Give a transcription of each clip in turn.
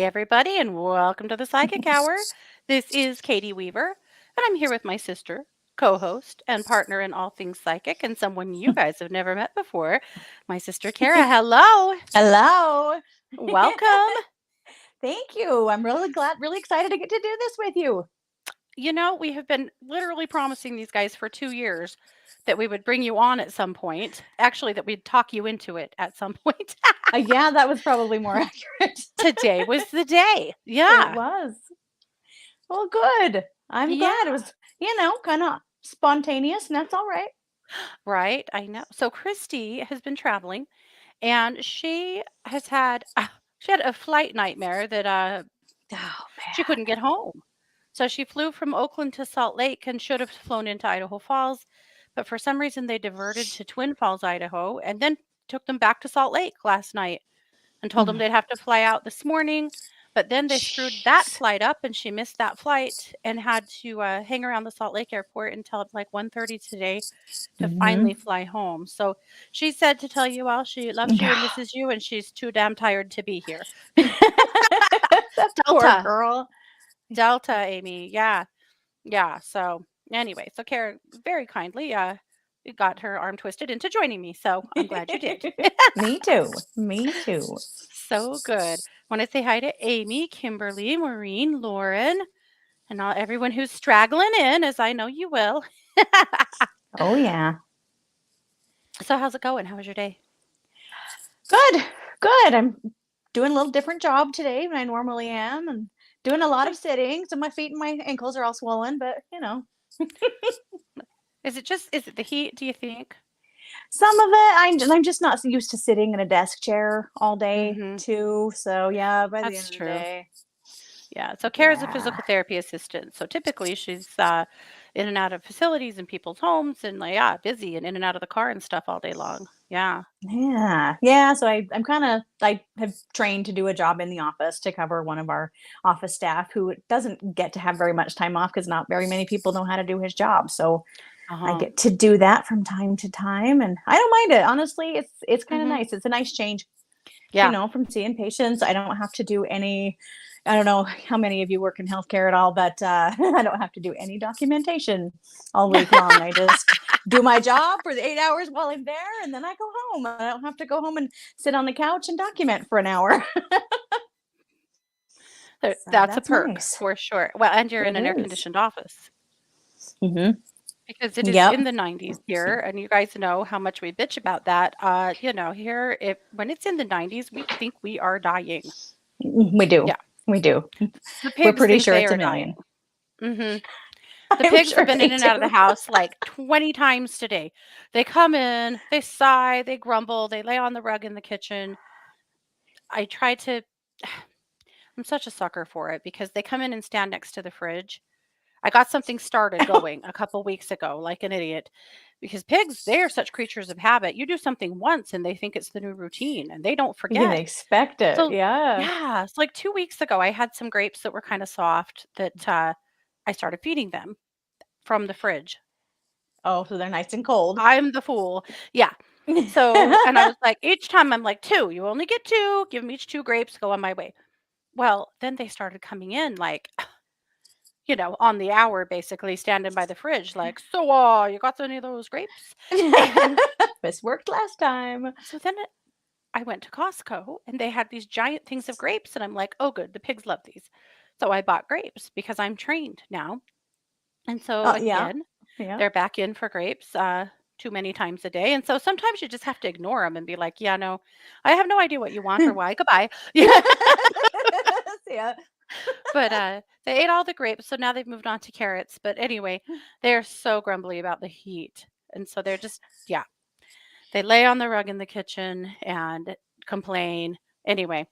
Hey, everybody, and welcome to the Psychic Hour. This is Katie Weaver, and I'm here with my sister, co host, and partner in all things psychic, and someone you guys have never met before, my sister Kara. Hello, Hello. welcome. Thank you. I'm really excited to get to do this with you. We have been literally promising these guys for 2 years that we would bring you on at some point. Actually, that we'd talk you into it at some point. Yeah, that was probably more accurate. Today was the day. It Yeah. was. Well, good. I'm glad it Yeah. was, kind of spontaneous, and that's all right. Right. I know. So Christy has been traveling and she had a flight nightmare that Oh, she couldn't get home. So she flew from Oakland to Salt Lake and should have flown into Idaho Falls, but for some reason they diverted to Twin Falls, Idaho, and then took them back to Salt Lake last night and told them man. they'd have to fly out this morning. But then they screwed that Jeez. flight up, and she missed that flight and had to hang around the Salt Lake airport until like 1:30 today to Mm-hmm. finally fly home. So she said to tell you all she loves you and misses you, and she's too damn tired to be here. That poor Delta, girl. Delta, Amy. Yeah, yeah. So anyway, so Kara very kindly got her arm twisted into joining me. So I'm glad you did. Me too. Me too. So good. Want to say hi to Amy, Kimberly, Maureen, Lauren, and all everyone who's straggling in, as I know you will. Oh, yeah. So how's it going? How was your day? Good. Good. I'm doing a little different job today than I normally am, and doing a lot of Good. sitting. So my feet and my ankles are all swollen, but Is it the heat, do you think? some of it I'm just not used to sitting in a desk chair all day Mm-hmm. too. So yeah, by the end That's of the true. day, Yeah. So Kara's a yeah. physical therapy assistant. So typically she's in and out of facilities and people's homes and like, yeah, busy and in and out of the car and stuff all day long. Yeah. Yeah. Yeah. So I'm kind of, I have trained to do a job in the office to cover one of our office staff who doesn't get to have very much time off because not very many people know how to do his job. So I Uh-huh. get to do that from time to time, and I don't mind it. Honestly, it's kind of Mm-hmm. nice. It's a nice change, Yeah. from seeing patients. I don't have to do any. I don't know how many of you work in healthcare at all, but I don't have to do any documentation all week long. I just do my job for the 8 hours while I'm there, and then I go home. I don't have to go home and sit on the couch and document for an hour. So That's a that's perk nice. for sure. Well, and you're in It an air is. conditioned office Mm-hmm. because it is in Yep. the 90s here, and you guys know how much we bitch about that. Here if when it's in the 90s, we think we are dying. We do. Yeah. We do. The We're pigs pretty think sure they it's a are dying. million. Mhm. The I'm pigs have sure been in they and out of the do. house like 20 times today. They come in, they sigh, they grumble, they lay on the rug in the kitchen. I try to I'm such a sucker for it because they come in and stand next to the fridge. I got something started going a couple weeks ago like an idiot because pigs, they are such creatures of habit. You do something once and they think it's the new routine and they don't You can forget. expect it. So, Yeah. yeah, it's like 2 weeks ago I had some grapes that were kind of soft that I started feeding them from the fridge. Oh, so they're nice and cold. I'm the fool. Yeah. So, and I was like, each time I'm like, 2, you only get 2, give me each 2 grapes, go on my way. Well, then they started coming in like, on the hour, basically standing by the fridge, like, so, you got any of those grapes? And This worked last time. so then I went to Costco and they had these giant things of grapes. And I'm like, oh, good, the pigs love these. So I bought grapes because I'm trained now. And so Yeah. again, Yeah. they're back in for grapes too many times a day. And so sometimes you just have to ignore them and be like, yeah, no, I have no idea what you want or why. Goodbye. Yeah. Yeah. But they ate all the grapes. So now they've moved on to carrots. But anyway, they're so grumbly about the heat. And so they're just, yeah, they lay on the rug in the kitchen and complain. Anyway,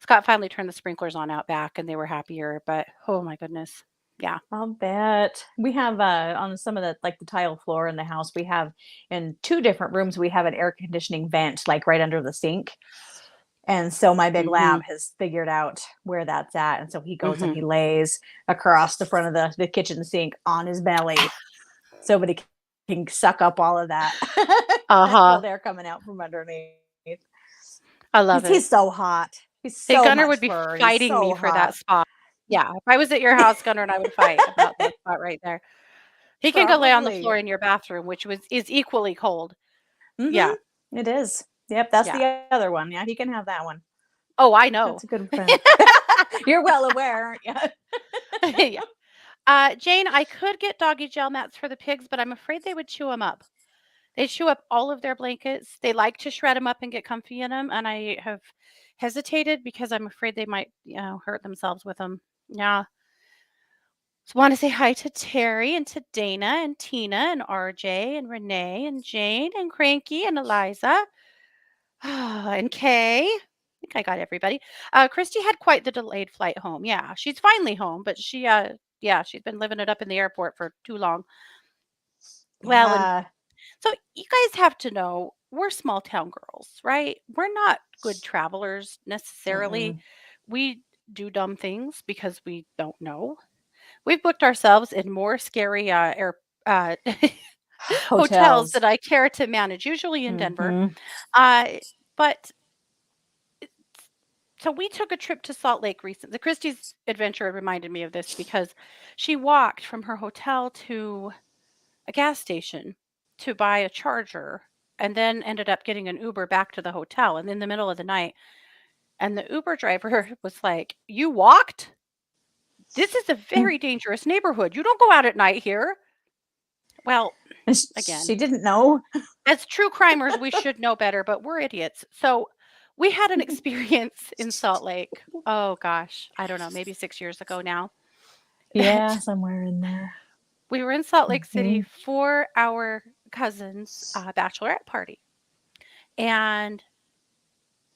Scott finally turned the sprinklers on out back and they were happier. But oh my goodness. Yeah. I'll bet. We have on some of the like the tile floor in the house, we have in two different rooms, we have an air conditioning vent like right under the sink. And so my big Hmm. lab has figured out where that's at. And so he goes and Hmm. he lays across the front of the kitchen sink on his belly so that he can suck up all of that Uh that huh. cold air coming out from underneath. I love He's it. so hot. He's Hey, so Gunner much would be fur. He's fighting me so for hot. that spot. Yeah, if I was at your house, Gunner and I would fight about that spot right there. He can go lay on the Probably. floor in your bathroom, which is equally cold. Mhm. Yeah, It is. Yep, that's yeah. the other one. Yeah, he can have that one. Oh, I know. That's a good friend. You're well aware, aren't you? Yeah. Jane, I could get doggy gel mats for the pigs, but I'm afraid they would chew them up. They chew up all of their blankets. They like to shred them up and get comfy in them, and I have hesitated because I'm afraid they might, hurt themselves with them. Yeah. So want to say hi to Terry and to Dana and Tina and RJ and Renee and Jane and Cranky and Eliza and Kay. I think I got everybody. Christy had quite the delayed flight home. Yeah, she's finally home, but yeah, she's been living it up in the airport for too long. Well, and Yeah. so you guys have to know we're small town girls, right? We're not good travelers necessarily. Mm-mm. We do dumb things because we don't know. We've booked ourselves in more scary air uh, hotels Hotels. that I care to manage, usually in Denver. Mhm. Uh, but so we took a trip to Salt Lake recently. Christie's adventure reminded me of this because she walked from her hotel to a gas station to buy a charger and then ended up getting an Uber back to the hotel and in the middle of the night. And the Uber driver was like, "You walked? This is a very dangerous neighborhood. You don't go out at night here." Well, She again, didn't know. as true crimers, we should know better, but we're idiots. So we had an experience in Salt Lake. Oh gosh, I don't know, maybe 6 years ago now. Yeah, somewhere in there. We were in Salt Lake City Mhm. for our cousin's bachelorette party. And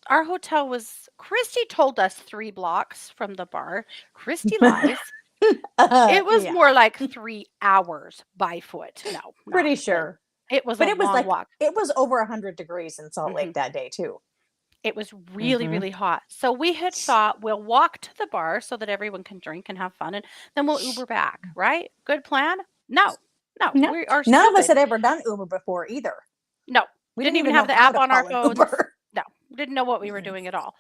our hotel was, Christy told us 3 blocks from the bar. Christy lies. It was Yeah, more like 3 hours by foot. No, not. pretty sure. It was a But it was long like walk. it was over 100 degrees in Salt Mhm. Lake that day too. It was really, Mhm. really hot. So we had thought we'll walk to the bar so that everyone can drink and have fun, and then we'll Uber back, right? Good plan? No, no, No, we are none of us stupid. had ever done Uber before either. No, We didn't didn't even even have know the how app to on our call an phones. Uber. No, didn't know what we were Mm-mm. doing at all.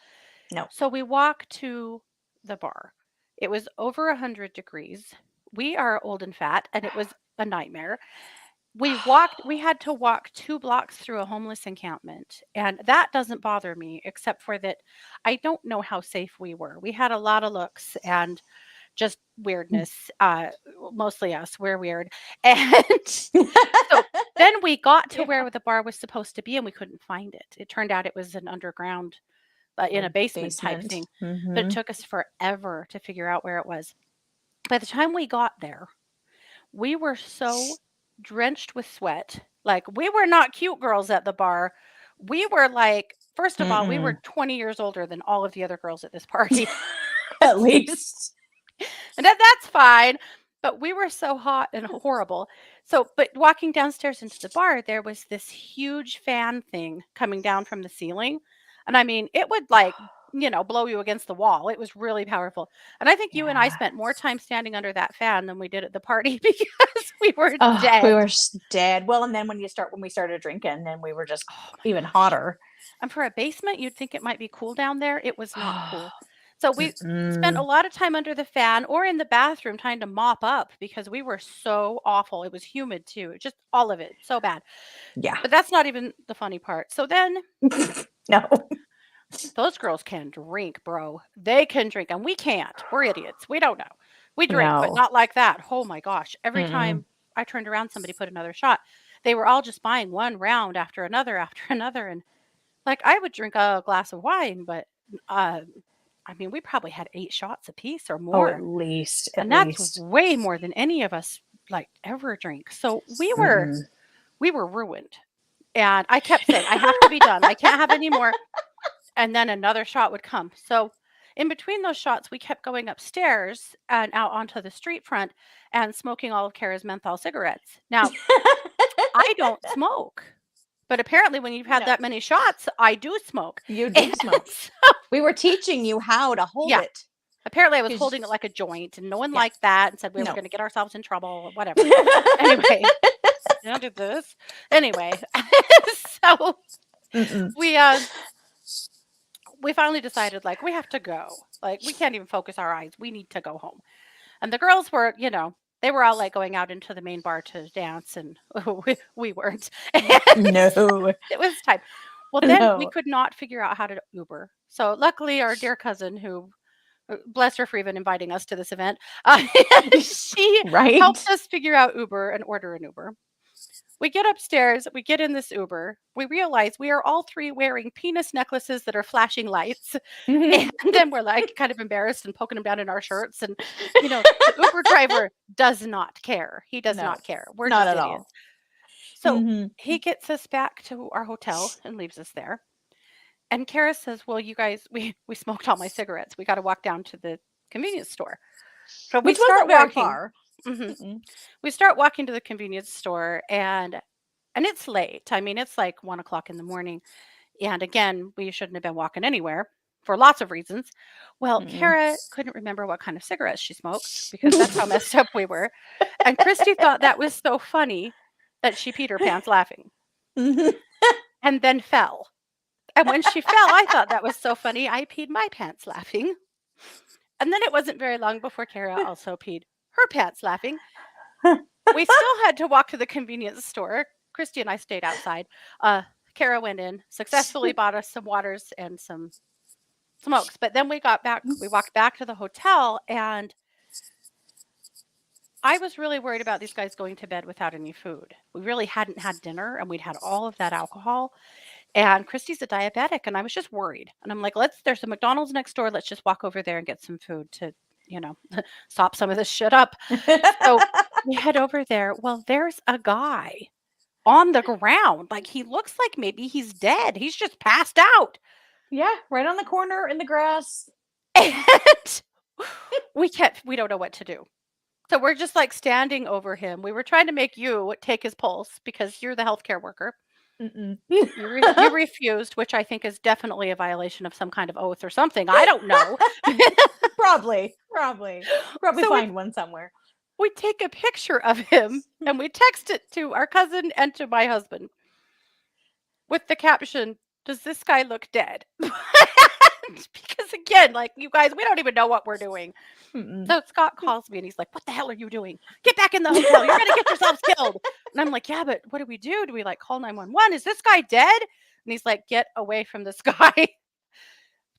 No. So we walk to the bar. It was over 100 degrees. We are old and fat, and it was a nightmare. We had to walk 2 blocks through a homeless encampment. And that doesn't bother me, except for that I don't know how safe we were. We had a lot of looks and just weirdness. Mostly us, we're weird. And so then we got to Yeah. where the bar was supposed to be and we couldn't find it. It turned out it was an underground, in a Like basement type basement. thing, but it Mhm. took us forever to figure out where it was. By the time we got there, we were so drenched with sweat. Like, we were not cute girls at the bar. We were like, first of all, we were Mm-mm. 20 years older than all of the other girls at this party. At least. And that's fine. But we were so hot and horrible. So, but walking downstairs into the bar, there was this huge fan thing coming down from the ceiling. And I mean, it would like, blow you against the wall. It was really powerful. And I think you and I Yeah. spent more time standing under that fan than we did at the party because we were Oh, we dead. were dead. Well, and then when we started drinking, then we were just Oh my even gosh. hotter. And for a basement, you'd think it might be cool down there. It was not cool. So we spent a Mm-mm. lot of time under the fan or in the bathroom trying to mop up because we were so awful. It was humid too. Just all of it. So bad. Yeah. But that's not even the funny part. So then No. those girls can drink, bro. They can drink and we can't. We're idiots. We don't know. We drink, but No. not like that. Oh my gosh. Every Mm-mm. time I turned around, somebody put another shot. They were all just buying one round after another after another. And like I would drink a glass of wine, but uh I mean, we probably had 8 shots apiece or Oh, at more, least. At and that's least. way more than any of us, like, ever drink. So Mm-mm. we were ruined, and I kept saying, "I have to be done. I can't have any more," and then another shot would come. So, in between those shots, we kept going upstairs and out onto the street front and smoking all of Kara's menthol cigarettes. Now, I don't smoke, but apparently when you've had No, that many shots, I do smoke. you And do smoke. so We were teaching you how to hold yeah. it. Apparently, I was 'Cause holding it like a joint, and no one yeah, liked that and said we were no. gonna get ourselves in trouble, whatever. Anyway, don't do this. Anyway, so Mm-mm. we, we finally decided, like, we have to go. Like, we can't even focus our eyes. We need to go home. And the girls were, they were all like going out into the main bar to dance, and we weren't. And No. it was time. Well, then we No. could not figure out how to Uber. So luckily, our dear cousin, who bless her for even inviting us to this event, she helped Right? us figure out Uber and order an Uber. We get upstairs, we get in this Uber, we realize we are all three wearing penis necklaces that are flashing lights. And then we're like kind of embarrassed and poking them down in our shirts. And, the Uber driver does not care. He does No, not care. We're not just at idiots. all. So Mhm. he gets us back to our hotel and leaves us there. And Kara says, well, you guys, we smoked all my cigarettes. We got to walk down to the convenience store. So we Which start wasn't very walking. far. Mhm. Mm-mm. We start walking to the convenience store, and it's late. I mean, it's like 1 o'clock in the morning. And again, we shouldn't have been walking anywhere for lots of reasons. Well, Mm-mm. Kara couldn't remember what kind of cigarettes she smoked because that's how messed up we were. And Christy thought that was so funny that she peed her pants laughing Mhm. and then fell. And when she fell, I thought that was so funny. I peed my pants laughing. And then it wasn't very long before Kara also peed her pants laughing. We still had to walk to the convenience store. Christy and I stayed outside. Kara went in, successfully bought us some waters and some smokes. But then we walked back to the hotel, and I was really worried about these guys going to bed without any food. We really hadn't had dinner, and we'd had all of that alcohol. And Christy's a diabetic, and I was just worried. And I'm like, there's a McDonald's next door. Let's just walk over there and get some food to, you know, sop some of this shit up. So we head over there. Well, there's a guy on the ground. Like, he looks like maybe he's dead. He's just passed out. Yeah, right on the corner in the grass. And we don't know what to do. So we're just like standing over him. We were trying to make you take his pulse because you're the healthcare worker. Mm-mm. You refused, which I think is definitely a violation of some kind of oath or something. I don't know. Probably So find one somewhere. we take a picture of him and we text it to our cousin and to my husband with the caption, "Does this guy look dead?" Because again, like, you guys, we don't even know what we're doing. Mm-mm. So Scott calls me and he's like, "What the hell are you doing? Get back in the hotel. You're gonna get yourselves killed." And I'm like, "Yeah, but what do we do? Do we like call 911? Is this guy dead?" And he's like, "Get away from this guy."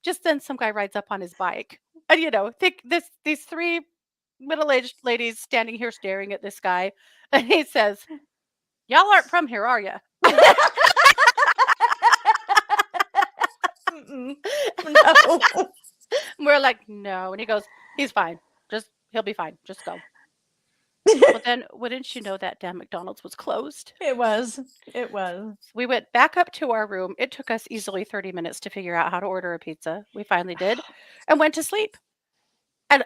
Just then some guy rides up on his bike. And think these three middle-aged ladies standing here staring at this guy. And he says, "Y'all aren't from here, are you?" Mm-mm. No. We're like, "No." And he goes, "He's fine. He'll be fine. Just go." Well, then wouldn't you know that damn McDonald's was closed? It was. It was. We went back up to our room. It took us easily 30 minutes to figure out how to order a pizza. We finally did and went to sleep. And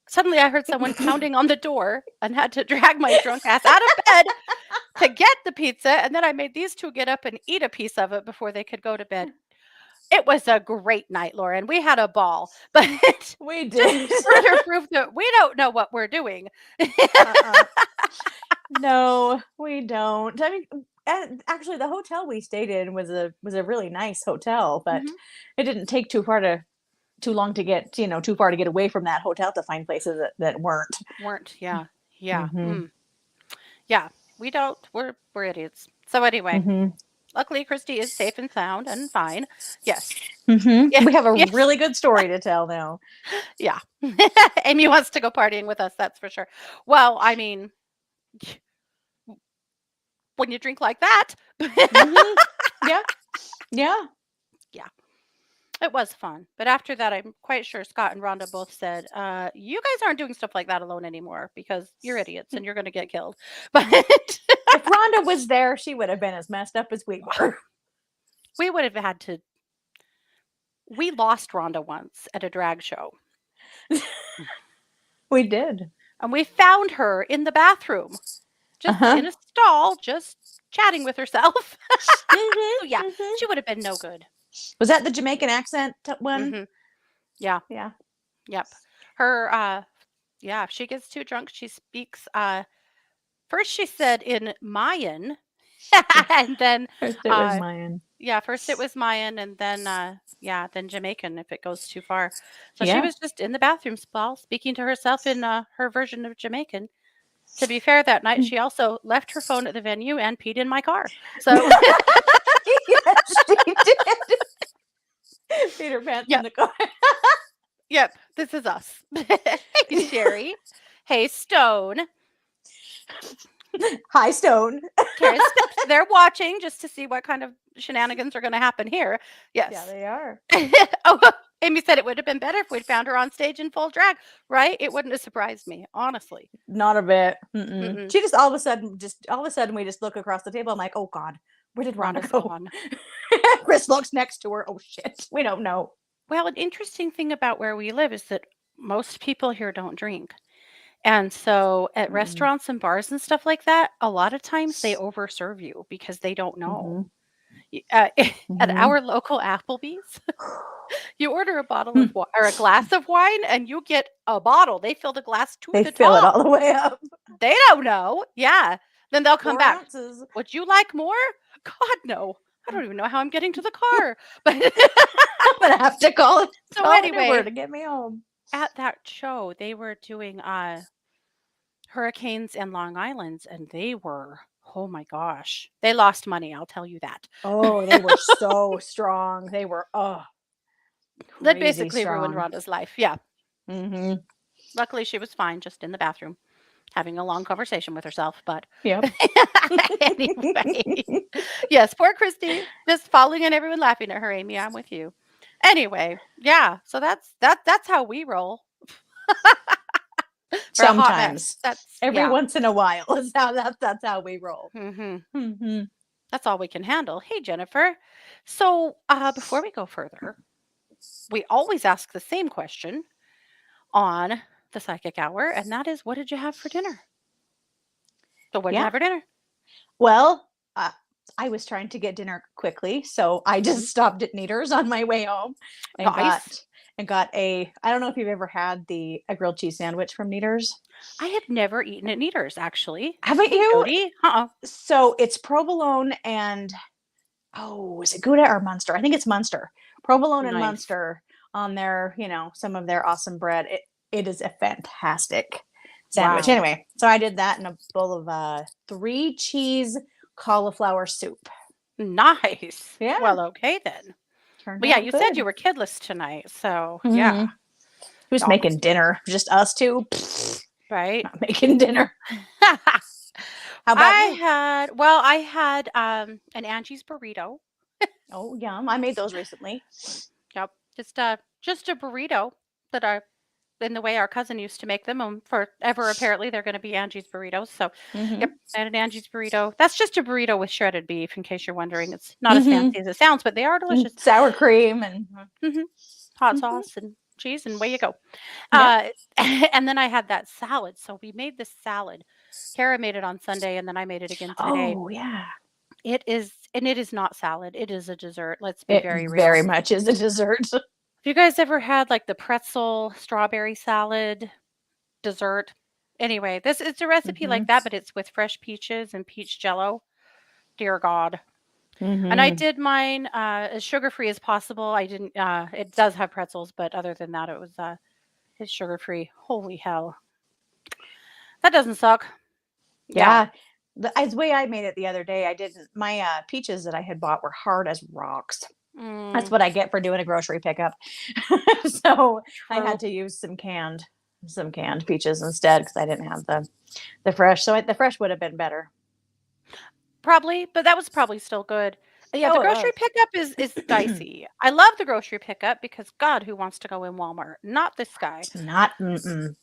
suddenly I heard someone pounding on the door and had to drag my drunk ass out of bed to get the pizza. And then I made these two get up and eat a piece of it before they could go to bed. It was a great night, Lauren. We had a ball, but We just did. further proof that we don't know what we're doing. Uh-uh. No, we don't. I mean, actually, the hotel we stayed in was a really nice hotel, but Mhm. it didn't take too long to get too far to get away from that hotel to find places that weren't. Weren't, yeah, yeah, Hmm. yeah. We don't. We're idiots. So anyway, Hmm. luckily Christy is safe and sound and fine. Yes, Hmm. yeah, We have a yes, really good story to tell now. yeah. Amy wants to go partying with us. That's for sure. Well, I mean, when you drink like that, Hmm. Yeah, yeah. yeah, it was fun. But after that, I'm quite sure Scott and Rhonda both said, "You guys aren't doing stuff like that alone anymore because you're idiots and you're going to get killed." But If Rhonda was there, she would have been as messed up as we were. we would have had to. We lost Rhonda once at a drag show. We did. And we found her in the bathroom, Uh just huh. in a stall, just chatting with herself. Hmm. So yeah, Hmm. she would have been no good. Was that the Jamaican accent one? Hmm. Yeah, Yeah. yep. Her, yeah, if she gets too drunk, she speaks. First she said in Mayan, and then First it was uh, Mayan. Yeah, first it was Mayan and then then Jamaican if it goes too far. So she Yeah. was just in the bathroom stall speaking to herself in her version of Jamaican. To be fair, that night she also left her phone at the venue and peed in my car. So Yes, she did. Peter Pants in yep, the car. yep, this is us. Hey Sherry. Hey Stone. Hi, Stone. Kara's steps. They're watching just to see what kind of shenanigans are going to happen here. Yeah, Yes. they are. Oh, Amy said it would have been better if we'd found her on stage in full drag, right? It wouldn't have surprised me, honestly. Not a bit. Mm-mm. Mm-mm. She just all of a sudden, we just look across the table. I'm like, oh God, where did Rhonda Rhonda's go? gone. Chris looks next to her. Oh shit, we don't know. Well, an interesting thing about where we live is that most people here don't drink. And so at Mm-mm. restaurants and bars and stuff like that, a lot of times they overserve you because they don't know. Mm-hmm. At Mm-hmm. our local Applebee's, you order a bottle of wine or a glass of wine and you get a bottle. They fill the glass to They the fill it top. all the way up. They don't know. Yeah. Then they'll come 4 back. ounces. Would you like more? God, no. I don't even know how I'm getting to the car. But I'm gonna have to call an Uber anyway, to get me home. at that show, they were doing hurricanes and Long Islands, and they were, oh my gosh, they lost money. I'll tell you that. Oh, they were so strong. They were That crazy basically ruined strong. Rhonda's life. Yeah. Mm-hmm. Luckily, she was fine, just in the bathroom, having a long conversation with herself. But Yep. anyway, yes, poor Christy, just falling and everyone laughing at her. Amy, I'm with you. Anyway, yeah. So that's how we roll. For a hot mess. Sometimes, That's every yeah. once in a while, is how that's how we roll. hmm Mm-hmm. That's all we can handle. Hey, Jennifer. So before we go further, we always ask the same question on the psychic hour, and that is, what did you have for dinner? So what did you Yeah. have for dinner? Well, I was trying to get dinner quickly, so I just stopped at Kneaders on my way home and Nice. got a. I don't know if you've ever had a grilled cheese sandwich from Kneaders. I have never eaten at Kneaders, actually. Haven't Hey, you? Jody. Uh-uh. So it's provolone and is it Gouda or Munster? I think it's Munster. Provolone and Nice. Munster on their, some of their awesome bread. It is a fantastic sandwich. Wow. Anyway, so I did that in a bowl of 3-cheese cauliflower soup. Nice. Yeah. Well, okay then. Turned Well, yeah, out you good. said you were kidless tonight, so yeah. Who's making dinner? Just us two? Right. Not making dinner. How about I you? had an Angie's burrito. Oh, yum. I made those recently. Yep. Just a burrito that in the way our cousin used to make them. Forever apparently they're going to be Angie's burritos. So, Mm-hmm. yep, I had an Angie's burrito. That's just a burrito with shredded beef, in case you're wondering. It's not as Mm-hmm. fancy as it sounds, but they are delicious. Sour cream and Hot Mhm. sauce and cheese, and away you go. Yep. And then I had that salad. So we made this salad. Kara made it on Sunday, and then I made it again today. Oh, yeah. It is not salad. It is a dessert. Let's be It very real. very much is a dessert. Have you guys ever had like the pretzel strawberry salad dessert? Anyway, it's a recipe like that, but it's with fresh peaches and peach jello. Dear God. And I Mhm. did mine as sugar-free as possible. I didn't it does have pretzels, but other than that it's sugar-free. Holy hell. That doesn't suck. Yeah. Yeah. The way I made it the other day, I didn't my peaches that I had bought were hard as rocks. That's Mm, what I get for doing a grocery pickup. So I true. had to use some canned peaches instead because I didn't have the fresh. So the fresh would have been better. Probably, but that was probably still good. Yeah, the Oh, it grocery was. pickup is dicey. I love the grocery pickup because God, who wants to go in Walmart? Not this guy. Not mm-mm.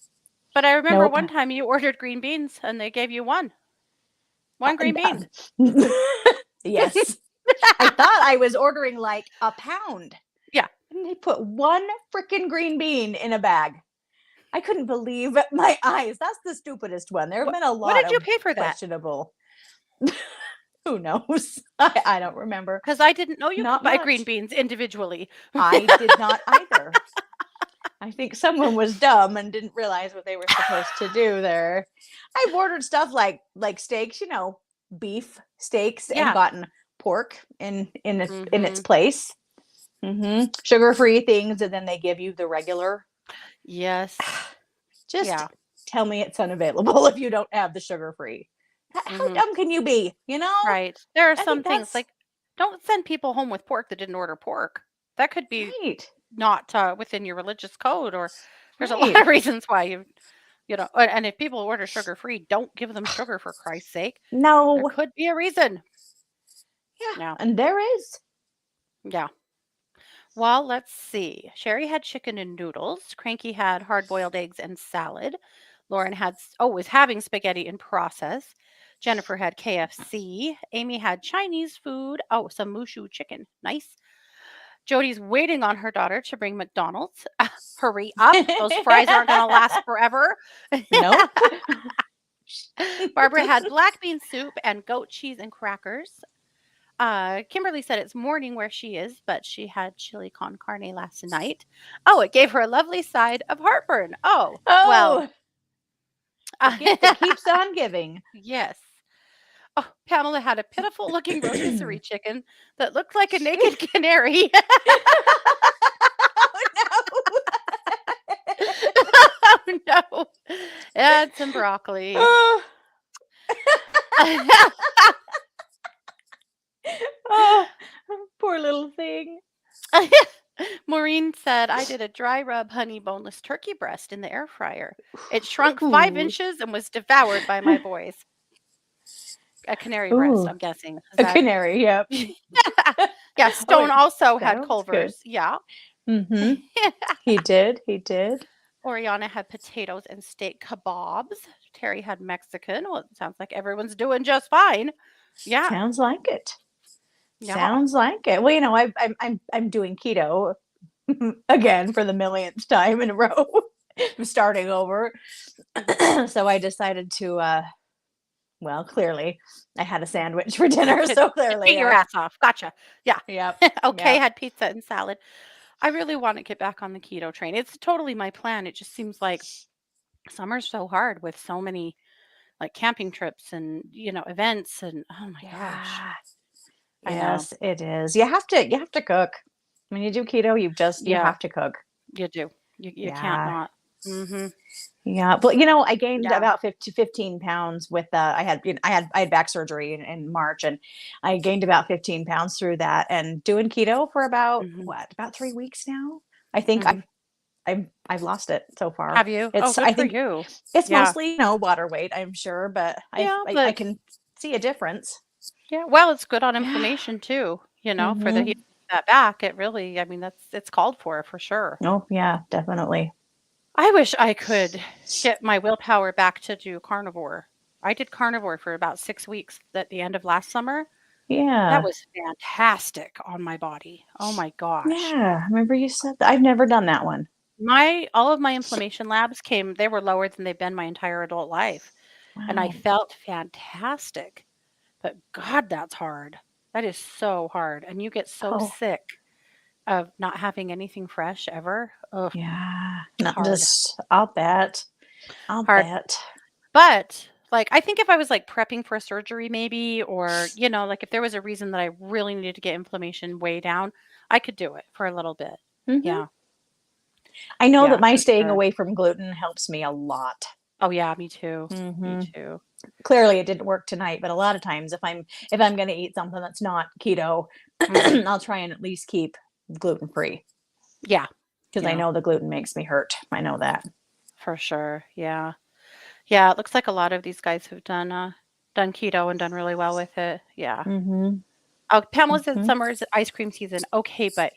But I remember Nope. one time you ordered green beans and they gave you one green bean. Yes. I thought I was ordering like a pound. Yeah. And they put one freaking green bean in a bag. I couldn't believe my eyes. That's the stupidest one. There have been a What lot did you of pay for that? questionable. Who knows? I don't remember. Because I didn't know you Not could buy green much. beans individually. I did not either. I think someone was dumb and didn't realize what they were supposed to do there. I've ordered stuff like steaks, beef steaks, Yeah. and gotten pork in its Mhm. place. Sugar-free things, and then they give you the regular. Yes. Just Yeah. tell me it's unavailable if you don't have the sugar-free. How Mhm. dumb can you be? You know? Right. There are I some think things that's like don't send people home with pork that didn't order pork. That could be right. not within your religious code, or there's a lot Right. of reasons why and if people order sugar free, don't give them sugar for Christ's sake. There No. could be a reason. Yeah, Yeah. and there is. Yeah. Well, let's see. Sherry had chicken and noodles. Cranky had hard boiled eggs and salad. Lauren was having spaghetti in process. Jennifer had KFC. Amy had Chinese food. Oh, some mushu chicken. Nice. Jody's waiting on her daughter to bring McDonald's. Hurry up. Those fries aren't going to last forever. Nope. Barbara had black bean soup and goat cheese and crackers. Kimberly said it's morning where she is, but she had chili con carne last night. Oh, it gave her a lovely side of heartburn. Oh, well, Oh, the gift that keeps on giving. yes. Oh, Pamela had a pitiful looking rotisserie chicken that looked like a naked canary. Oh, no. And some broccoli. Oh, oh, poor little thing. Maureen said, I did a dry rub honey boneless turkey breast in the air fryer. It shrunk five Ooh. inches and was devoured by my boys. A canary breast, Ooh, I'm guessing. Is a that? canary. Yep. Yeah, Oh, Stone it also had sounds good. Culver's. Yeah. He did. He did. Oriana had potatoes and steak kebabs. Terry had Mexican. Well, it sounds like everyone's doing just fine. Yeah. Sounds like it. Yeah. Sounds like it. Well, I'm doing keto again for the millionth time in a row. I'm starting over. So I decided to well, clearly I had a sandwich for dinner, To so cheat clearly your ass off. Gotcha. Yeah. yep. Okay, Yep. had pizza and salad. I really want to get back on the keto train. It's totally my plan. It just seems like summer's so hard with so many like camping trips and events and oh my gosh. Yeah. I know. Yes, it is. You have to cook. When you do keto, you Yeah, have to cook. you do. You can't Yeah. not. Mhm. Yeah, but I gained Yeah. about 15 pounds with I had back surgery in March, and I gained about 15 pounds through that, and doing keto for about Mhm. what, about 3 weeks now. I think Mhm. I've lost it so far. Have you? Oh, It's good I for think you. it's Yeah. mostly water weight, I'm sure, but Yeah, I but can see a difference. yeah, well, it's good on Yeah. inflammation too, for the healing Mhm. of that back. It really, I mean, it's called for sure. Oh yeah, definitely. I wish I could get my willpower back to do carnivore. I did carnivore for about 6 weeks at the end of last summer. That Yeah. was fantastic on my body. Oh my gosh. Yeah. I remember you said that. I've never done that one. My all of my inflammation labs they were lower than they've been my entire adult life, and I Wow. felt fantastic. But God, that's hard. That is so hard, and you get so Oh, sick of not having anything fresh ever. Ugh, yeah. it's Not hard. just I'll bet. I'll Hard. bet. But, like, I think if I was, like, prepping for a surgery maybe or, like, if there was a reason that I really needed to get inflammation way down, I could do it for a little bit. Mhm. Yeah. I know that Yeah, my for staying sure. away from gluten helps me a lot. Oh, yeah, me too. Me Mhm. too. Clearly, it didn't work tonight, but a lot of times if I'm gonna eat something that's not keto, Mhm. I'll try and at least keep gluten free Yeah. because I Yeah, know the gluten makes me hurt. I know that. for sure. Yeah. Yeah, it looks like a lot of these guys have done keto and done really well with it. Yeah. Mhm. Oh, Pamela said Mhm. summer's ice cream season. Okay, but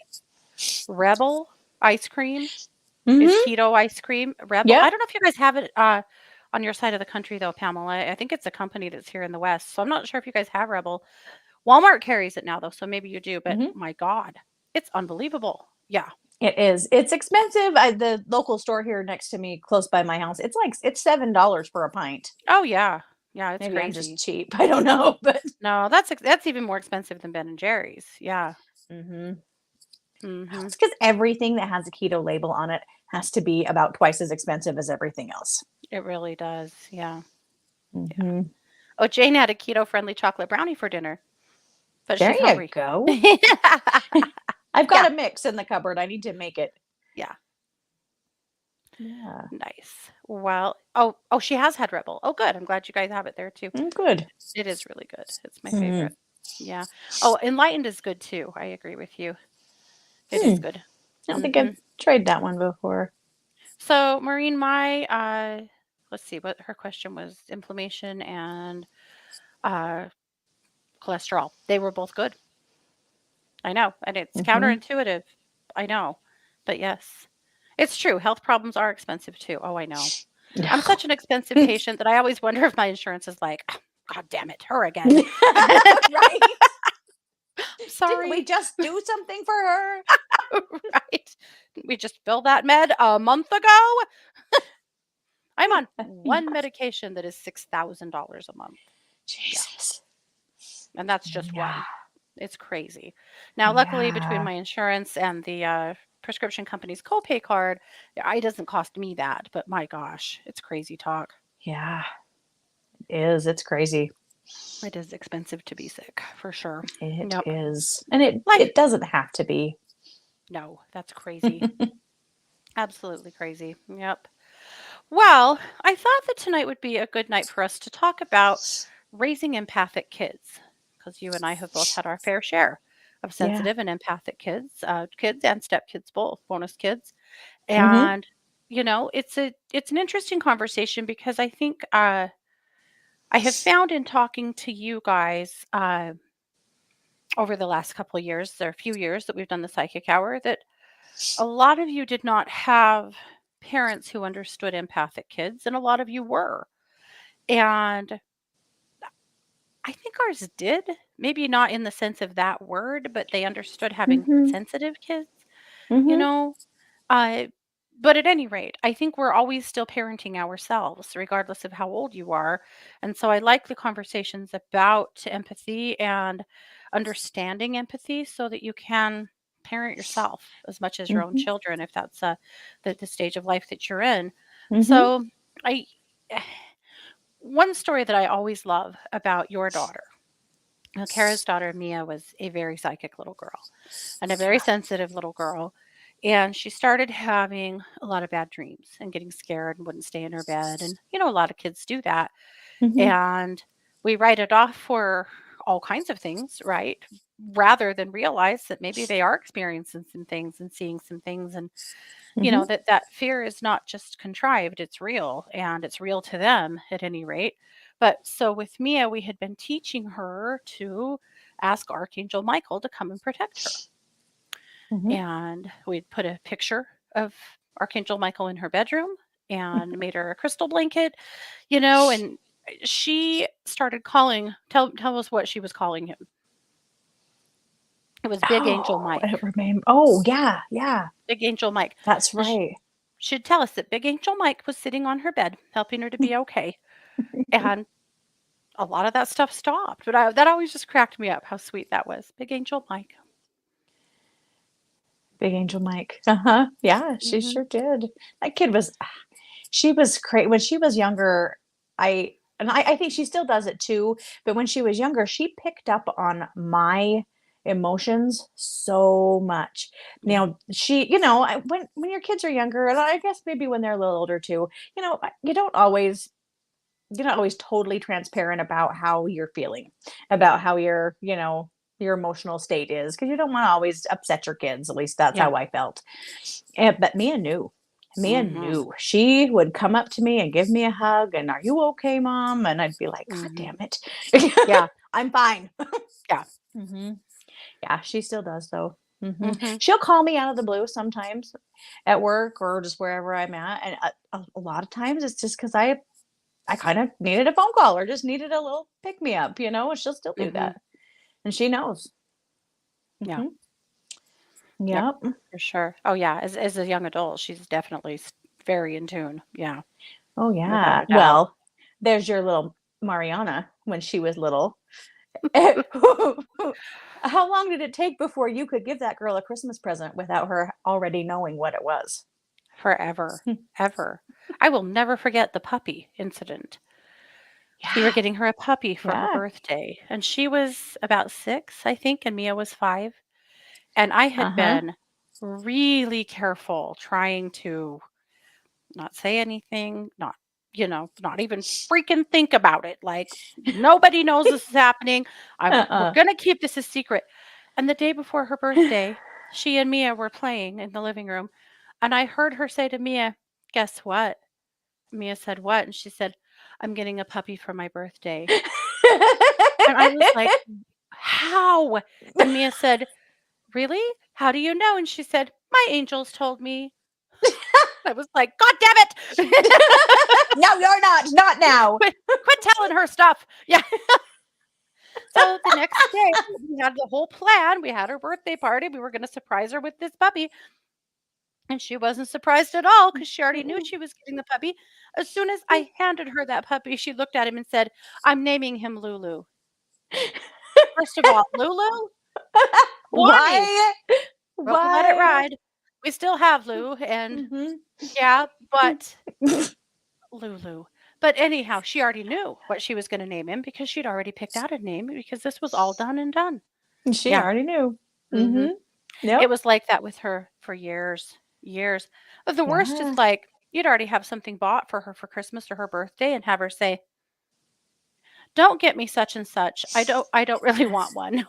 Rebel ice cream is Mhm. keto ice cream. Rebel. I Yep. don't know if you guys have it on your side of the country though, Pamela. I think it's a company that's here in the West. So I'm not sure if you guys have Rebel. Walmart carries it now though, so maybe you do, but Mhm. my God, it's unbelievable. Yeah. It is. It's expensive. The local store here next to me, close by my house, it's $7 for a pint. Oh yeah. Yeah, it's Maybe I'm just crazy. cheap. I don't know, but No, that's even more expensive than Ben and Jerry's. Yeah. mhm. Mhm. It's because everything that has a keto label on it has to be about twice as expensive as everything else. It really does. Yeah. Yeah. Mhm. Oh, Jane had a keto friendly chocolate brownie for dinner. but There she's you hungry. go. I've Yeah. got a mix in the cupboard. I need to make it. Yeah. Yeah. Nice. Well, oh, she has had Red Bull. Oh, good. I'm glad you guys have it there too. Good. It is really good. It's my Mm. favorite. Yeah. Oh, Enlightened is good too. I agree with you. It is Hmm. good. I don't think I've Mhm. tried that one before. So, Maureen, let's see what her question was, inflammation and uh cholesterol. They were both good. I know, and it's Hmm. counterintuitive. I know. But yes. It's true. Health problems are expensive too. Oh, I know. I'm such an expensive patient that I always wonder if my insurance is like, "Ah, God damn it, her again." Right? Didn't we Sorry. just do something for her? Right. We just filled that med a month ago. I'm on Yeah. one medication that is $6,000 a month. Yeah. Jesus. And that's just Yeah. one. It's crazy. Now, luckily, between Yeah. my insurance and the prescription company's copay card, it doesn't cost me that. But my gosh, it's crazy talk. Yeah. It is. It's crazy. It is expensive to be sick, for sure. It Yep. is. And it Life. it doesn't have to be. No, that's crazy. Absolutely crazy. Yep. Well, I thought that tonight would be a good night for us to talk about raising empathic kids, because you and I have both had our fair share of Yeah. sensitive and empathic kids, kids and stepkids, both bonus kids. Hmm. And it's an interesting conversation because I think I have found in talking to you guys over the last couple of years, or a few years that we've done the psychic hour, that a lot of you did not have parents who understood empathic kids, and a lot of you were. And I think ours did, maybe not in the sense of that word, but they understood having Hmm. sensitive kids, you Hmm. know? Uh, but at any rate, I think we're always still parenting ourselves, regardless of how old you are. And so I like the conversations about empathy and understanding empathy so that you can parent yourself as much as your own Hmm. children, if that's the stage of life that you're in. Hmm. So I. One story that I always love about your daughter. Now, Kara's daughter, Mia, was a very psychic little girl and a very sensitive little girl. And she started having a lot of bad dreams and getting scared and wouldn't stay in her bed. And, a lot of kids do that. Hmm. And we write it off for all kinds of things, right? Rather than realize that maybe they are experiencing some things and seeing some things. And, Hmm. that fear is not just contrived, it's real, and it's real to them at any rate. But so with Mia, we had been teaching her to ask Archangel Michael to come and protect her. Hmm. And we'd put a picture of Archangel Michael in her bedroom and made her a crystal blanket, and she started calling, tell us what she was calling him. It was Big Angel Oh, I Mike. don't remember. Oh, yeah, yeah, Big Angel Mike. that's And right. she'd tell us that Big Angel Mike was sitting on her bed, helping her to be okay. And a lot of that stuff stopped. But that always just cracked me up how sweet that was. Big Angel Mike. Big Angel Mike. Uh-huh. Yeah, she Hmm. sure did. That kid was she was great when she was younger. I think she still does it too, but when she was younger, she picked up on my emotions so much. Yeah. Now, when your kids are younger, and I guess maybe when they're a little older too, you're not always totally transparent about how you're feeling, about how your emotional state is, because you don't want to always upset your kids. At least that's Yeah. how I felt. But Mia knew. Mia Hmm. knew. She would come up to me and give me a hug and, "Are you okay, mom?" And I'd be like, "God Hmm. damn it." Yeah. I'm fine. Yeah. Hmm. Yeah, she still does though. Hmm. She'll call me out of the blue sometimes at work or just wherever I'm at, and a lot of times it's just because I kind of needed a phone call or just needed a little pick me up, and she'll still do Hmm. that, and she knows. Yeah. Hmm. Yep. Yep. For sure. Oh, yeah. As a young adult, she's definitely very in tune. Yeah. Oh Without yeah. a doubt. Well, there's your little Mariana when she was little. How long did it take before you could give that girl a Christmas present without her already knowing what it was? Forever. Ever. I will never forget the puppy incident. We were Yeah. getting her a puppy for her Yeah. birthday, and she was about 6, I think, and Mia was 5, and I had Uh-huh. been really careful trying to not say anything, not even freaking think about it, like, nobody knows this is happening. We're Uh-uh. gonna keep this a secret. And the day before her birthday, she and Mia were playing in the living room, and I heard her say to Mia, "Guess what?" Mia said, "What?" And she said, "I'm getting a puppy for my birthday." And I was like, "How?" And Mia said, "Really? How do you know?" And she said, "My angels told me." I was like, "God damn it." No, you're not. Not now. Quit telling her stuff. Yeah. So the next day, we had the whole plan. We had her birthday party. We were gonna surprise her with this puppy, and she wasn't surprised at all because she already knew she was getting the puppy. As soon as I handed her that puppy, she looked at him and said, "I'm naming him Lulu." First of all, Lulu? Why? Why? But we let it Why? ride. We still have Lou, and Mhm. yeah, but Lulu. But anyhow, she already knew what she was gonna name him because she'd already picked out a name because this was all done and done. She Yeah. already knew. Mhm. Mhm. It Yep. was like that with her for years, years. But the worst is, Yeah. like, you'd already have something bought for her for Christmas or her birthday and have her say, "Don't get me such and such. I don't really want one."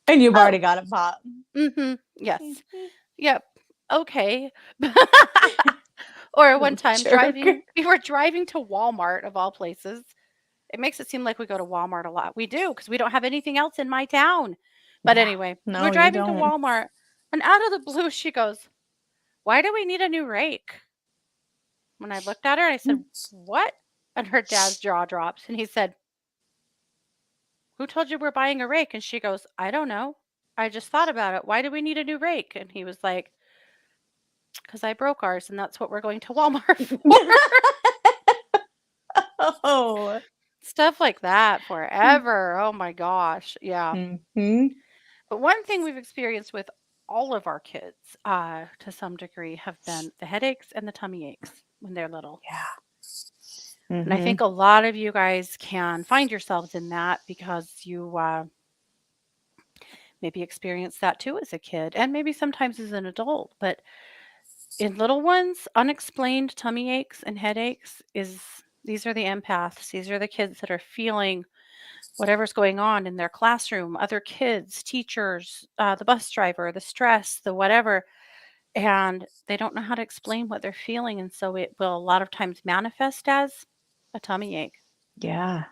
And you've "Oh, already got it bought. mhm, yes. Mhm. Yep. Okay." Or one time Jerk. we were driving to Walmart of all places. It makes it seem like we go to Walmart a lot. We do because we don't have anything else in my town. But Yeah. anyway, we're No, you driving to don't. Walmart, and out of the blue, she goes, "Why do we need a new rake?" When I looked at her, I said, "What?" And her dad's jaw drops, and he said, "Who told you we're buying a rake?" And she goes, "I don't know. I just thought about it. Why do we need a new rake?" And he was like, "'Cause I broke ours, and that's what we're going to Walmart for." Oh. Stuff like that forever. Oh my gosh. Yeah. Mhm. But one thing we've experienced with all of our kids, to some degree, have been the headaches and the tummy aches when they're little. Yeah. And I think Mhm. a lot of you guys can find yourselves in that because you maybe experienced that too as a kid and maybe sometimes as an adult. But in little ones, unexplained tummy aches and headaches is these are the empaths. These are the kids that are feeling whatever's going on in their classroom, other kids, teachers, the bus driver, the stress, the whatever, and they don't know how to explain what they're feeling. And so it will a lot of times manifest as a tummy ache. Yeah.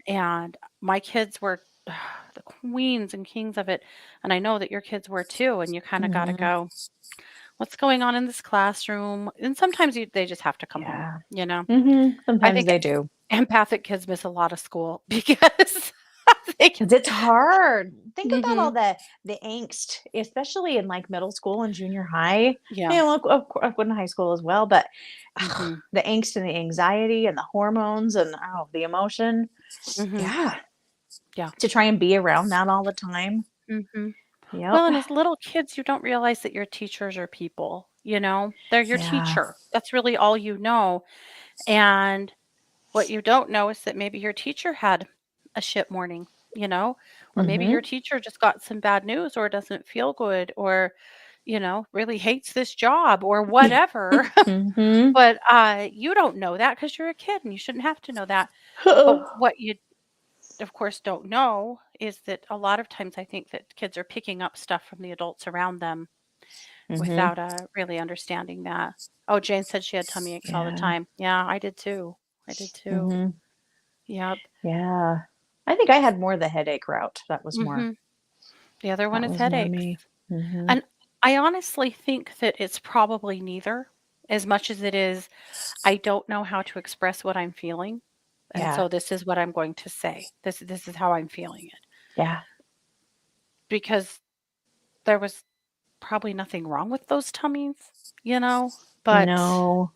And my kids were the queens and kings of it. And I know that your kids were too. And you kind of got to Mhm. go, what's going on in this classroom? And sometimes they just have to come home, Yeah. you know? Mhm. I Sometimes think they do. empathic kids miss a lot of school because they, 'Cause it's hard. Think about all hmm the angst, especially in, like, middle school and junior high. yeah. You know, of course in high school as well, but hmm the angst and the anxiety and the hormones and, oh, the emotion. hmm Yeah. Yeah. To try and be around that all the time. hmm Yep. Well, and as little kids, you don't realize that your teachers are people, they're your Yeah. teacher. That's really all you know. And what you don't know is that maybe your teacher had a shit morning, or maybe your Mhm. teacher just got some bad news or doesn't feel good or, really hates this job or whatever. Mhm. But you don't know that because you're a kid and you shouldn't have to know that. But what you, of course, don't know is that a lot of times I think that kids are picking up stuff from the adults around them Mhm. without really understanding that. Oh, Jane said she had tummy aches all the Yeah. time. Yeah, I did too. I did too. Mhm. Yep. Yeah. I think I had more the headache route. Mhm. The other one is That was more headaches. me. Mhm. And I honestly think that it's probably neither as much as it is I don't know how to express what I'm feeling. And Yeah. so this is what I'm going to say. This is how I'm feeling it. Yeah. Because there was probably nothing wrong with those tummies, but No.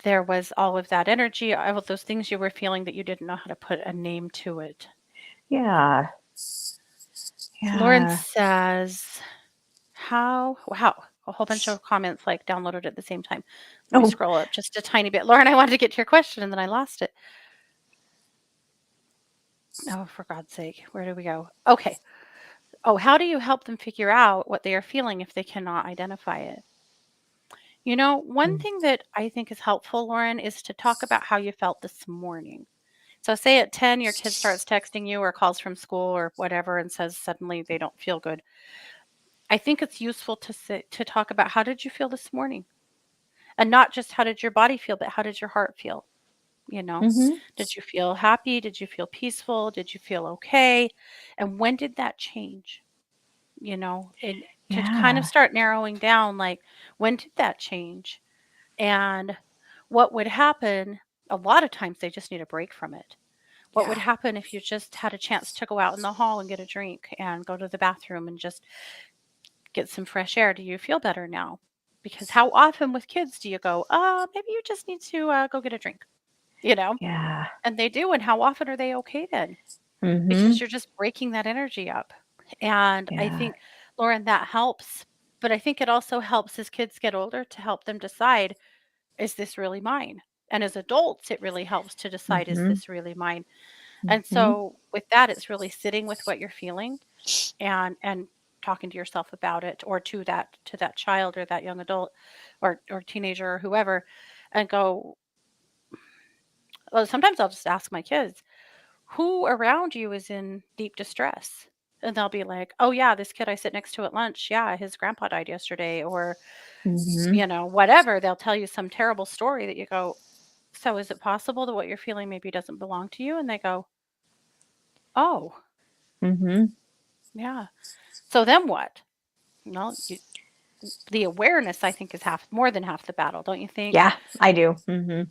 there was all of that energy, all of those things you were feeling that you didn't know how to put a name to it. Yeah. Lauren Yeah. says, how wow, a whole bunch of comments, like, downloaded at the same time. Let me Oh, scroll up just a tiny bit. Lauren, I wanted to get to your question, and then I lost it. Oh, for God's sake, where do we go? Okay. Oh, how do you help them figure out what they are feeling if they cannot identify it? One Mm. thing that I think is helpful, Lauren, is to talk about how you felt this morning. So, say at 10, your kid starts texting you or calls from school or whatever and says suddenly they don't feel good. I think it's useful to talk about how did you feel this morning? And not just how did your body feel, but how did your heart feel? You know, Mhm. did you feel happy? Did you feel peaceful? Did you feel okay? And when did that change? And to kind of Yeah. start narrowing down, like, when did that change? And what would happen? A lot of times they just need a break from it. What would Yeah. happen if you just had a chance to go out in the hall and get a drink and go to the bathroom and just get some fresh air? Do you feel better now? Because how often with kids do you go, maybe you just need to go get a drink, you know? Yeah. And they do. And how often are they okay then? Because Mhm. you're just breaking that energy up. And I Yeah. think, Lauren, that helps. But I think it also helps as kids get older to help them decide, is this really mine? And as adults, it really helps to decide, is Mhm. this really mine? And Mhm. so with that, it's really sitting with what you're feeling and talking to yourself about it, or to that child or that young adult or teenager or whoever, and go, well, sometimes I'll just ask my kids, who around you is in deep distress? And they'll be like, oh yeah, this kid I sit next to at lunch, yeah, his grandpa died yesterday, or Mhm. whatever. They'll tell you some terrible story that you go, so is it possible that what you're feeling maybe doesn't belong to you? And they go, oh, Mhm. yeah. So then what? Well, the awareness, I think, is more than half the battle, don't you think? Yeah, I do. Mhm.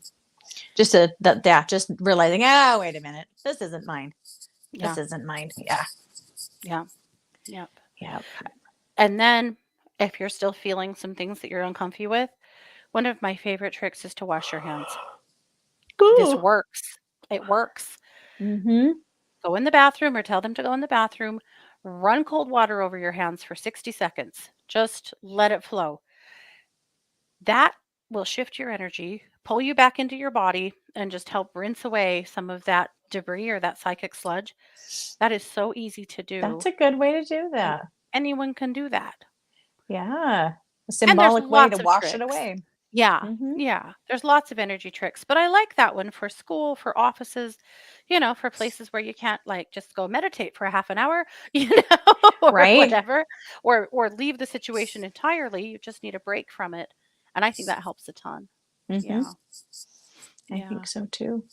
Just a that yeah, just realizing, "Oh, wait a minute. This isn't mine. This Yeah, isn't mine." Yeah. yeah, yep. Yeah. And then if you're still feeling some things that you're uncomfy with, one of my favorite tricks is to wash your hands. This Ooh. works. It works. Mhm. Go in the bathroom or tell them to go in the bathroom, run cold water over your hands for 60 seconds. Just let it flow. That will shift your energy, pull you back into your body, and just help rinse away some of that debris or that psychic sludge. That is so easy to That's do, a good way to do and that. anyone can do that. Yeah. A And there's symbolic way to lots of wash it tricks. away. Yeah, Mhm. yeah. There's lots of energy tricks, but I like that one for school, for offices, for places where you can't like just go meditate for a half an hour, or Right? whatever, or leave the situation entirely. You just need a break from it. And I think that helps a ton. Mhm. Yeah. I Yeah. think so too.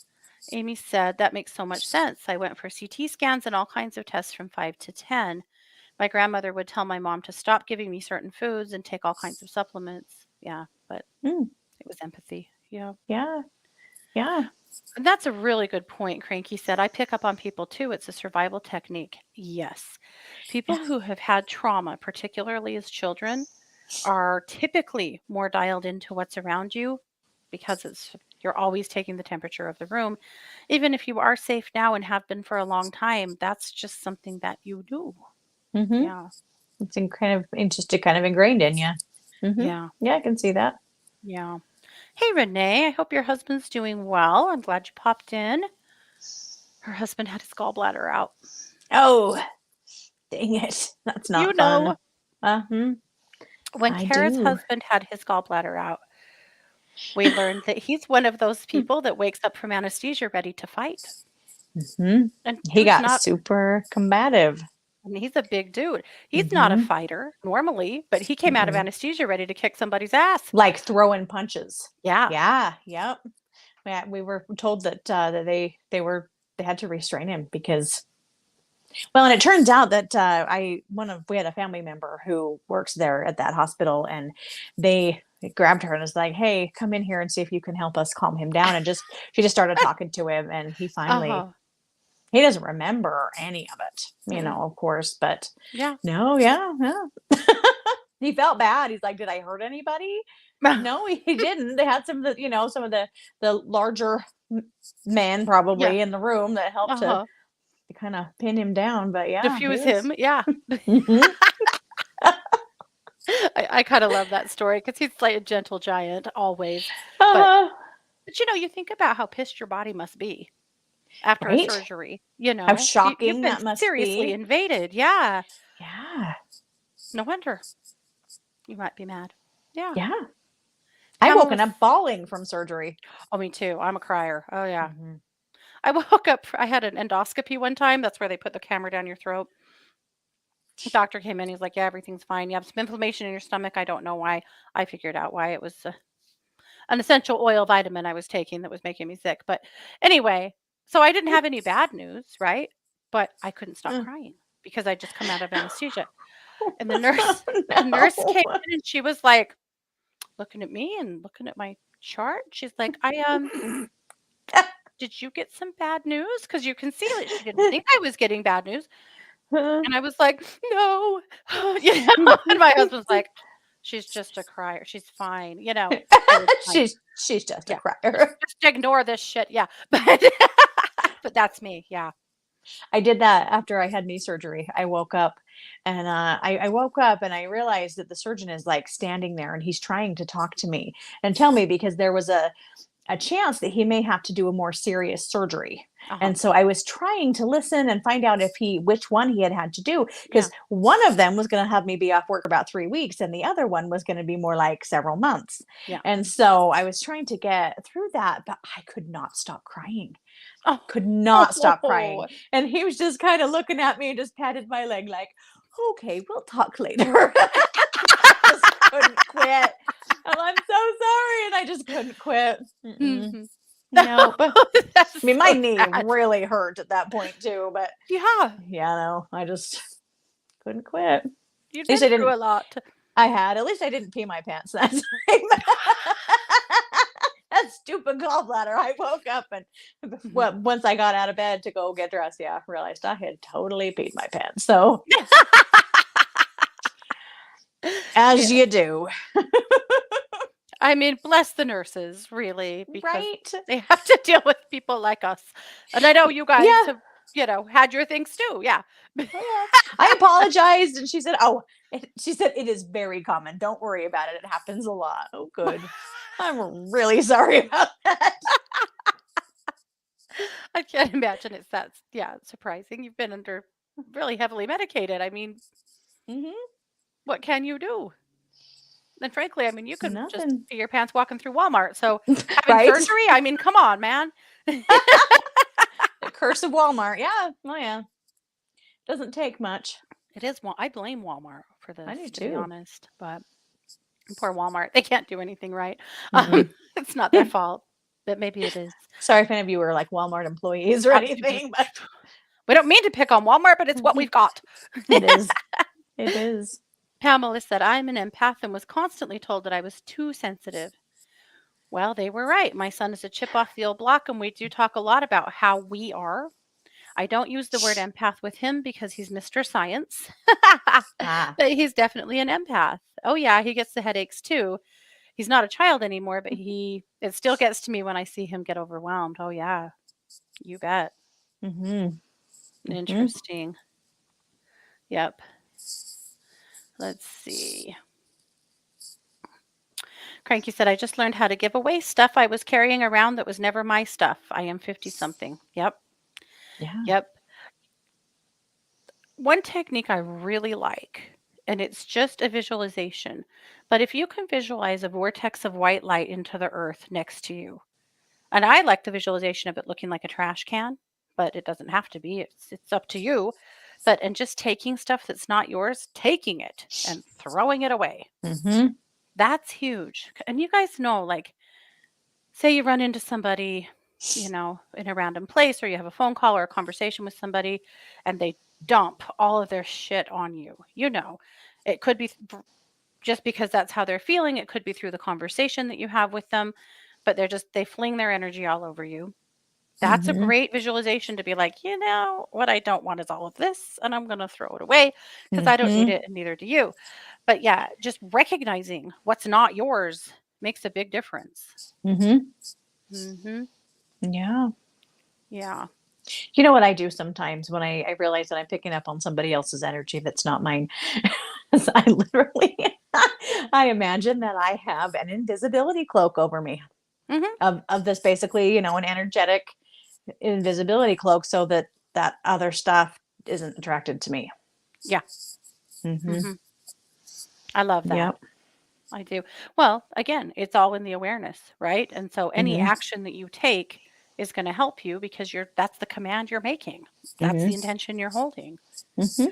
Amy said that makes so much sense. I went for CT scans and all kinds of tests from 5 to 10. My grandmother would tell my mom to stop giving me certain foods and take all kinds of supplements. Yeah, but Mm. it was empathy. Yeah. Yeah. Yeah. And that's a really good point, Cranky said. I pick up on people too. It's a survival technique. Yes. Yeah. People who have had trauma, particularly as children, are typically more dialed into what's around you because you're always taking the temperature of the room. Even if you are safe now and have been for a long time, that's just something that you do. Mhm. Yeah. It's just kind of ingrained in you. Mhm. Yeah. Yeah, I can see that. Yeah. Hey, Renee, I hope your husband's doing well. I'm glad you popped in. Her husband had his gallbladder out. Oh, dang it. That's You not know, fun. Uh-huh. when I Kara's do. husband had his gallbladder out, we learned that he's one of those people that wakes up from anesthesia ready to fight. Mhm. And He dude's got not, super combative. I mean, he's a big dude. He's not a Mhm. fighter normally, but he came out of Mm-mm. anesthesia ready to kick somebody's ass. Like throwing punches. Yeah. Yeah, yep. Yeah, we were told that they had to restrain him because well, and it turns out that we had a family member who works there at that hospital, and they grabbed her and was like, "Hey, come in here and see if you can help us calm him down." And she just started talking to him, and Uh-huh. he doesn't remember any of it, Mm-mm. of course, but Yeah. no, yeah, yeah. He felt bad. He's like, "Did I hurt anybody?" No, he didn't. They had some of the larger men Yeah. probably in the room that helped Uh-huh. to kind of pin him down. But yeah, he Diffuse was. him. Yeah. Mhm. I kind of love that story because he's like a gentle giant always. But Uh-huh. but you think about how pissed your body must be. after a Right? surgery, you How know? You've shocking been that must seriously be. invaded. Yeah. Yeah. No wonder you might be mad. Yeah. Yeah. I've Pamela woken was up bawling from surgery. oh, me too. I'm a crier. Oh, yeah. Mhm. I woke up I had an endoscopy one time. That's where they put the camera down your throat. The doctor came in. He's like, "Yeah, everything's fine. You have some inflammation in your stomach. I don't know why." I figured out why. It was an essential oil vitamin I was taking that was making me sick. But anyway, so I didn't have any bad news, right? But I couldn't stop Uh. crying because I'd just come out of anesthesia. And the Oh, nurse the nurse came no. in and she was like looking at me and looking at my chart. She's like, did you get some bad news? Because you can see that she didn't think I was getting bad news." And I was like, "No." You know, and my husband's like, "She's just a crier. She's fine." You know, I was fine. She's just a Yeah. Just crier. just ignore this shit. Yeah. But that's me. Yeah. I did that after I had knee surgery. I woke up and I woke up and I realized that the surgeon is like standing there and he's trying to talk to me and tell me because there was a chance that he may have to do a more serious surgery. Uh-huh. And so I was trying to listen and find out if which one he had to do, Yeah. because one of them was going to have me be off work about 3 weeks, and the other one was going to be more like several months. Yeah. And so I was trying to get through that, but I could not stop crying. Could not stop crying. Oh. And he was just kind of looking at me and just patted my leg, like, okay, we'll talk later. Just couldn't quit. I'm so sorry. And I just couldn't quit. Mm-mm. Mhm. No, but That's I mean, my so knee sad. really hurt at that point too. But Yeah. yeah, no, I just couldn't quit. At You've least been I through didn't. a lot. At least I didn't pee my pants that time. That stupid gallbladder. I woke up and Mhm. well, once I got out of bed to go get dressed, yeah, I realized I had totally peed my pants. So Yeah. as you do, I mean, bless the nurses, really, because right? they have to deal with people like us. And I know you guys Yeah. have, had your things too. Yeah. Oh, yeah. I apologized, and she said, "Oh," she said, "it is very common. Don't worry about it. It happens a lot." Oh, good. I'm really sorry about that. I can't imagine it's that, yeah, surprising. You've been under really heavily medicated. I mean, Hmm. what can you do? And frankly, I mean, you could just Nothing, pee your pants walking through Walmart. So having right? surgery, I mean, come on, man. The curse of Walmart. Yeah. Oh, yeah. Doesn't take much. It is. I blame Walmart for I this, do to be too. honest. But poor Walmart, they can't do anything right. Mm-mm. It's not their fault, but maybe it is. Sorry if any of you were like Walmart employees or anything, but We don't mean to pick on Walmart, but it's what we've got. it is. It is. Pamela said, "I'm an empath and was constantly told that I was too sensitive." Well, they were right. My son is a chip off the old block, and we do talk a lot about how we are. I don't use the word empath with him because he's Mr. Science, Ah. but he's definitely an empath. Oh, yeah, he gets the headaches too. He's not a child anymore, but it still gets to me when I see him get overwhelmed. Oh, yeah, you bet. Mm-hmm. Mm-hmm. Interesting. Yep. Let's see. Cranky said, "I just learned how to give away stuff I was carrying around that was never my stuff. I am 50 something." Yep. Yeah. Yep. One technique I really like, and it's just a visualization, but if you can visualize a vortex of white light into the earth next to you, and I like the visualization of it looking like a trash can, but it doesn't have to be. It's up to you. And just taking stuff that's not yours, taking it and throwing it away. Mm-hmm. That's huge. And you guys know, like, say you run into somebody, in a random place, or you have a phone call or a conversation with somebody and they dump all of their shit on you. It could be just because that's how they're feeling. It could be through the conversation that you have with them, but they fling their energy all over you. That's a Mm-hmm. great visualization to be like, what I don't want is all of this, and I'm going to throw it away because I don't need Mm-hmm. it and neither do you. But yeah, just recognizing what's not yours makes a big difference. Mm-hmm. Hmm. Yeah. Yeah. You know what I do sometimes when I realize that I'm picking up on somebody else's energy that's not mine? Is I literally, I imagine that I have an invisibility cloak over me Hmm. of this basically, an energetic invisibility cloak so that that other stuff isn't attracted to me. Yeah. Mm-hmm. Hmm. I love that. Yep. I do. Well, again, it's all in the awareness, right? And so any Mm-hmm. action that you take is going to help you because that's the command you're making. That's Mm-hmm. the intention you're holding. Mm-hmm.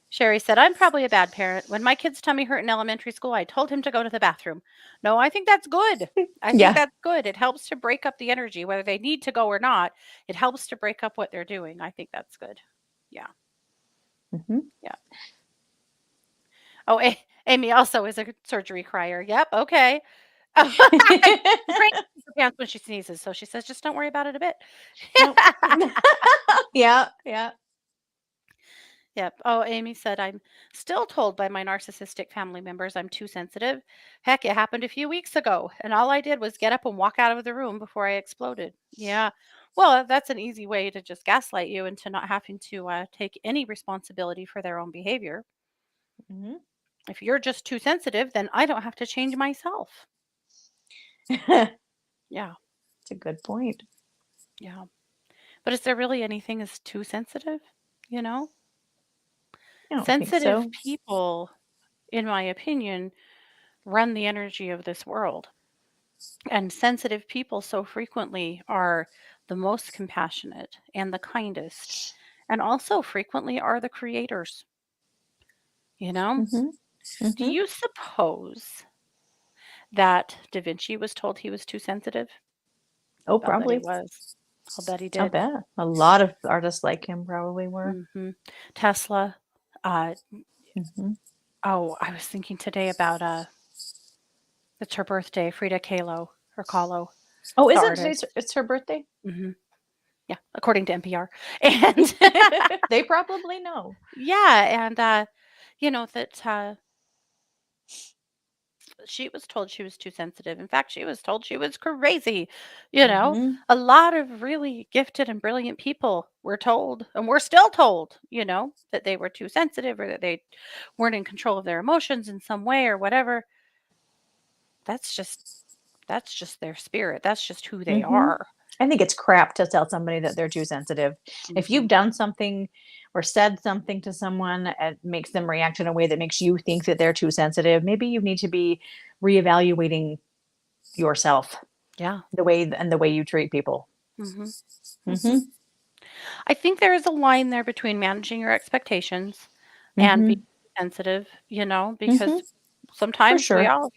Sherry said, I'm probably a bad parent. When my kid's tummy hurt in elementary school, I told him to go to the bathroom. No, I think that's good. I think Yeah. that's good. It helps to break up the energy, whether they need to go or not. It helps to break up what they're doing. I think that's good. Yeah. Mm-hmm. Yeah. Oh, Amy also is a surgery crier. Yep. Okay. Frank pees her pants when she sneezes. So she says, just don't worry about it a bit. Nope. Yeah. Yeah. Yep. Oh, Amy said, I'm still told by my narcissistic family members I'm too sensitive. Heck, it happened a few weeks ago, and all I did was get up and walk out of the room before I exploded. Yeah. Well, that's an easy way to just gaslight you into not having to take any responsibility for their own behavior. Mm-hmm. If you're just too sensitive, then I don't have to change myself. It's Yeah. a good point. Yeah. But is there really anything as too sensitive? You know? I don't think Sensitive so. people, in my opinion, run the energy of this world. And sensitive people so frequently are the most compassionate and the kindest, and also frequently are the creators. You know? Mm-hmm. Do Mm-hmm. you suppose that Da Vinci was told he was too sensitive? Oh, I'll bet he probably. was. I'll bet he I did. bet a lot of artists like him probably were. Tesla. Uh, Mm-hmm. oh, I was thinking today about it's her birthday, Frida Kahlo or Kahlo, Oh, the is it artist. today's? It's her birthday. Hmm. Yeah, according to NPR. And They probably know. yeah, and that she was told she was too sensitive. In fact, she was told she was crazy. You know, Mm-hmm. a lot of really gifted and brilliant people were told, and we're still told, that they were too sensitive or that they weren't in control of their emotions in some way or whatever. That's just that's just their spirit. That's just who they Mm-hmm. are. I think it's crap to tell somebody that they're too sensitive. If Hmm. you've done something or said something to someone and makes them react in a way that makes you think that they're too sensitive, maybe you need to be reevaluating yourself, Yeah. the way you treat people. Hmm. Hmm. Mhm. I think there is a line there between managing your expectations and being Mhm. sensitive, Mhm. because For sometimes we sure. all,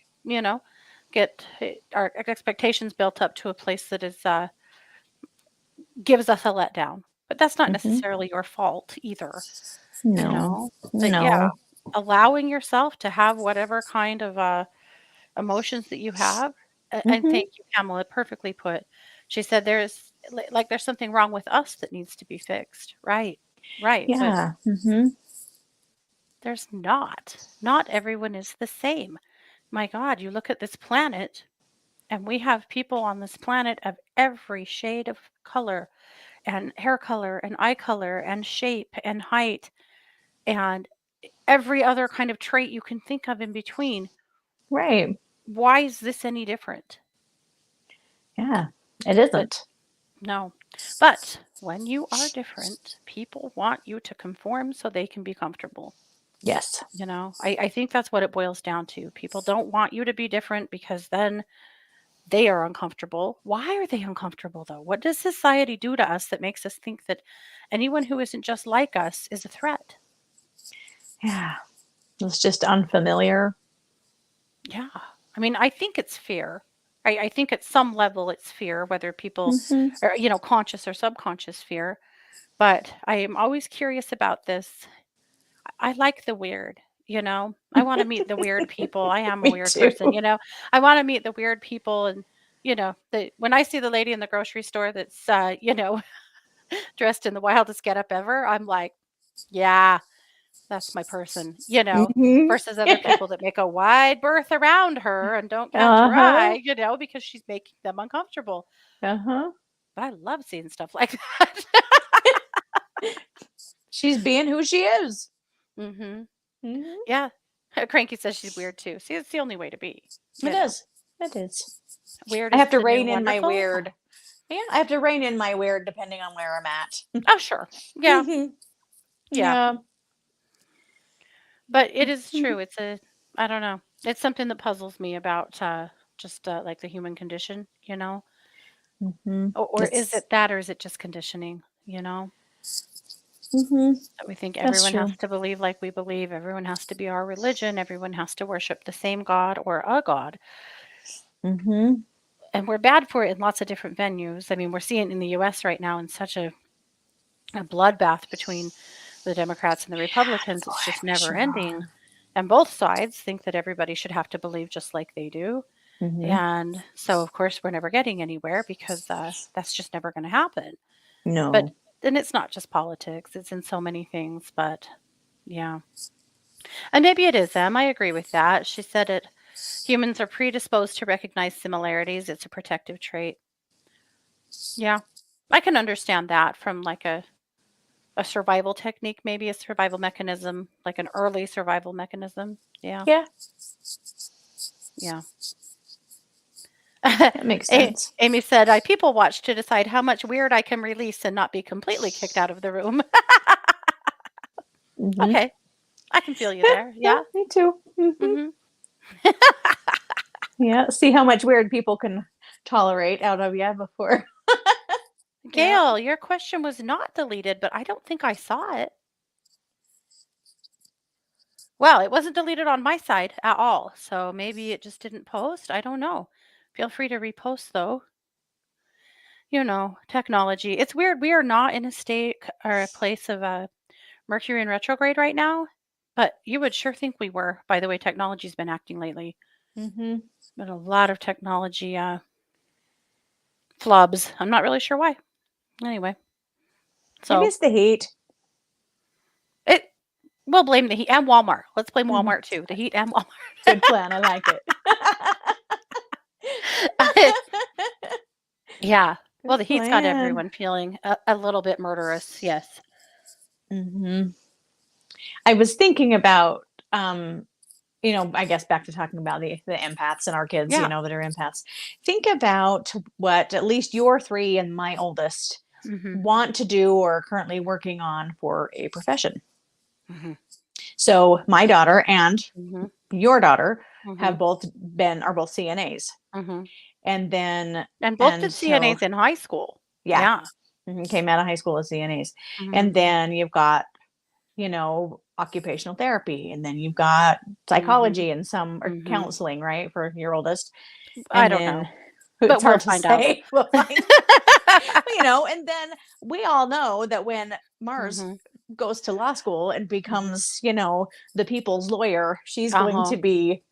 get our expectations built up to a place that is gives us a letdown. But that's not Mhm. necessarily your fault either, you No. know. But yeah, No. allowing yourself to have whatever kind of emotions that you have. And Mhm. thank you, Pamela, perfectly put. She said there's something wrong with us that needs to be fixed. Right. Right. But Yeah. Mhm. there's not. Not everyone is the same. My God, you look at this planet, and we have people on this planet of every shade of color and hair color and eye color and shape and height and every other kind of trait you can think of in between. Right. Why is this any different? Yeah. It But isn't. no. But when you are different, people want you to conform so they can be comfortable. Yes. I think that's what it boils down to. People don't want you to be different because then they are uncomfortable. Why are they uncomfortable though? What does society do to us that makes us think that anyone who isn't just like us is a threat? Yeah. It's just unfamiliar. Yeah. I mean, I think it's fear. I think at some level it's fear, whether people Mhm. are, conscious or subconscious fear. But I am always curious about this. I like the weird, I want to meet the weird people. I am a Me weird too. person, I want to meet the weird people. And, when I see the lady in the grocery store that's, dressed in the wildest getup ever, I'm like, yeah, that's my person, Mhm. versus other people that make a wide berth around her and don't catch her Uh-huh. eye, because she's making them uncomfortable. Uh-huh. But I love seeing stuff like that. She's being who she is. Hmm. Mhm. Yeah. Cranky says she's weird too. See, it's the only way to be, It is. It is. Weird I is have to the new rein in my wonderful. weird. Yeah, I have to rein in my weird depending on where I'm at. Oh, sure. Yeah. Mhm. Yeah. Yeah. But it is true. I don't know. It's something that puzzles me about just like the human condition, you know? Mhm. Or is It's it that, or is it just conditioning, you know? mhm. That we think That's everyone has true. to believe like we believe, everyone has to be our religion, everyone has to worship the same God or a God. Mhm. And we're bad for it in lots of different venues. I mean, we're seeing it in the US right now in such a bloodbath between the Democrats and the Republicans. It's Boy, just we never sure ending. are. And both sides think that everybody should have to believe just like they do. Mhm. And so, of course, we're never getting anywhere because that's just never going to happen. But No. then it's not just politics, it's in so many things. But yeah. And maybe it is them. I agree with that. She said it. Humans are predisposed to recognize similarities. It's a protective trait. Yeah. I can understand that from like a survival technique, maybe a survival mechanism, like an early survival mechanism. Yeah. Yeah, Yeah. that makes sense. Amy said, I people watch to decide how much weird I can release and not be completely kicked out of the room. Mhm. Okay. I can feel you Yeah, there. yeah, Yeah. me too. Mhm. Hmm. Yeah, see how much weird people can tolerate out of you before. Yeah. Gail, your question was not deleted, but I don't think I saw it. Well, it wasn't deleted on my side at all. So maybe it just didn't post. I don't know. Feel free to repost though. You know, technology. It's weird. We are not in a state or a place of Mercury in retrograde right now, but you would sure think we were by the way technology's been acting lately. Mhm. Been a lot of technology flubs. I'm not really sure why. Anyway, Maybe so it's the heat. it we'll blame the heat and Walmart. Let's blame Mhm. Walmart too. The heat and Walmart. Good plan, I like it. Yeah. Well, Good the heat's got plan. everyone feeling a little bit murderous. Yes. Mhm. I was thinking about, I guess back to talking about the empaths and our kids, Yeah. that are empaths. Think about what at least your 3 and my oldest Mhm. want to do or are currently working on for a profession. Mhm. So my daughter and Mhm. your daughter Mhm. are both CNAs. Mhm. And then And both and did so CNAs in high school. yeah, Yeah. came out of high school as CNAs. And Mhm. then you've got, occupational therapy, and then you've got Mhm. psychology and some or Mhm. counseling, right, for your oldest. I And don't then know, it's but we'll hard to find out. say. We'll find and then we all know that when Mars Mhm. goes to law school and Mhm. becomes, the people's lawyer, she's going Uh-huh. to be,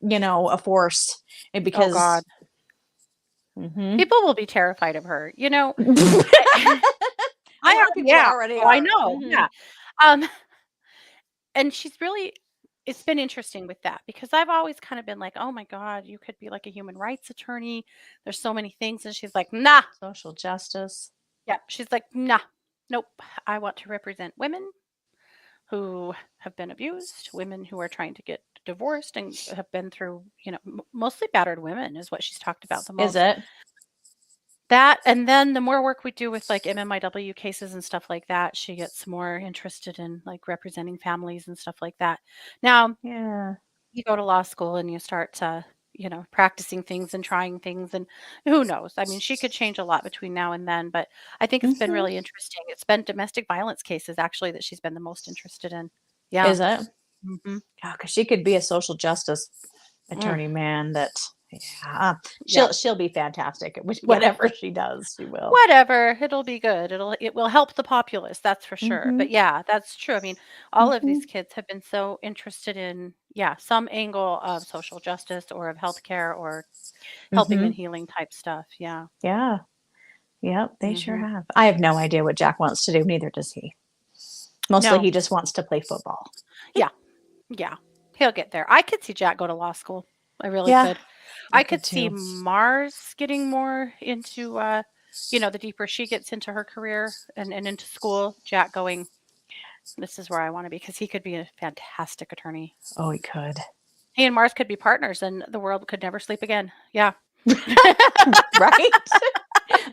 a force. And Oh god. because Mhm. People will be terrified of her. You know, I A I lot of already people am. already Oh, I are. know. Mhm. Yeah. Um and she's really it's been interesting with that because I've always kind of been like, "Oh my god, you could be like a human rights attorney. There's so many things." And she's like, "Nah." Social justice. Yeah, she's like, "Nah. Nope. I want to represent women who have been abused, women who are trying to get divorced and have been through, mostly battered women is what she's talked about the Is most. it? That and then the more work we do with like MMIW cases and stuff like that, she gets more interested in like representing families and stuff like that. Now, Yeah. you go to law school and you start practicing things and trying things and who knows? I mean, she could change a lot between now and then, but I think it's been Mhm. really interesting. It's been domestic violence cases actually that she's been the most interested in. Yeah. Is it? Mhm. Yeah, because she could be a social justice Mm, attorney, man. That yeah, yeah. she'll be fantastic at Well, whatever she does. She will. whatever, it'll be good. It will help the populace, that's for sure. But Mhm. yeah, that's true. I mean, all of these Mhm. kids have been so interested in, yeah, some angle of social justice or of healthcare or helping and Mhm. healing type stuff. Yeah. Yeah. Yep. They sure Hmm. have. I have no idea what Jack wants to do. Neither does he. Mostly, No. he just wants to play football. Yeah. Yeah. He'll get there. I could see Jack go to law school. I really Yeah, could. I I could could see too. Mars getting more into the deeper she gets into her career and into school, Jack going, this is where I want to be because he could be a fantastic attorney. Oh, he could. He and Mars could be partners and the world could never sleep again. Yeah. Right?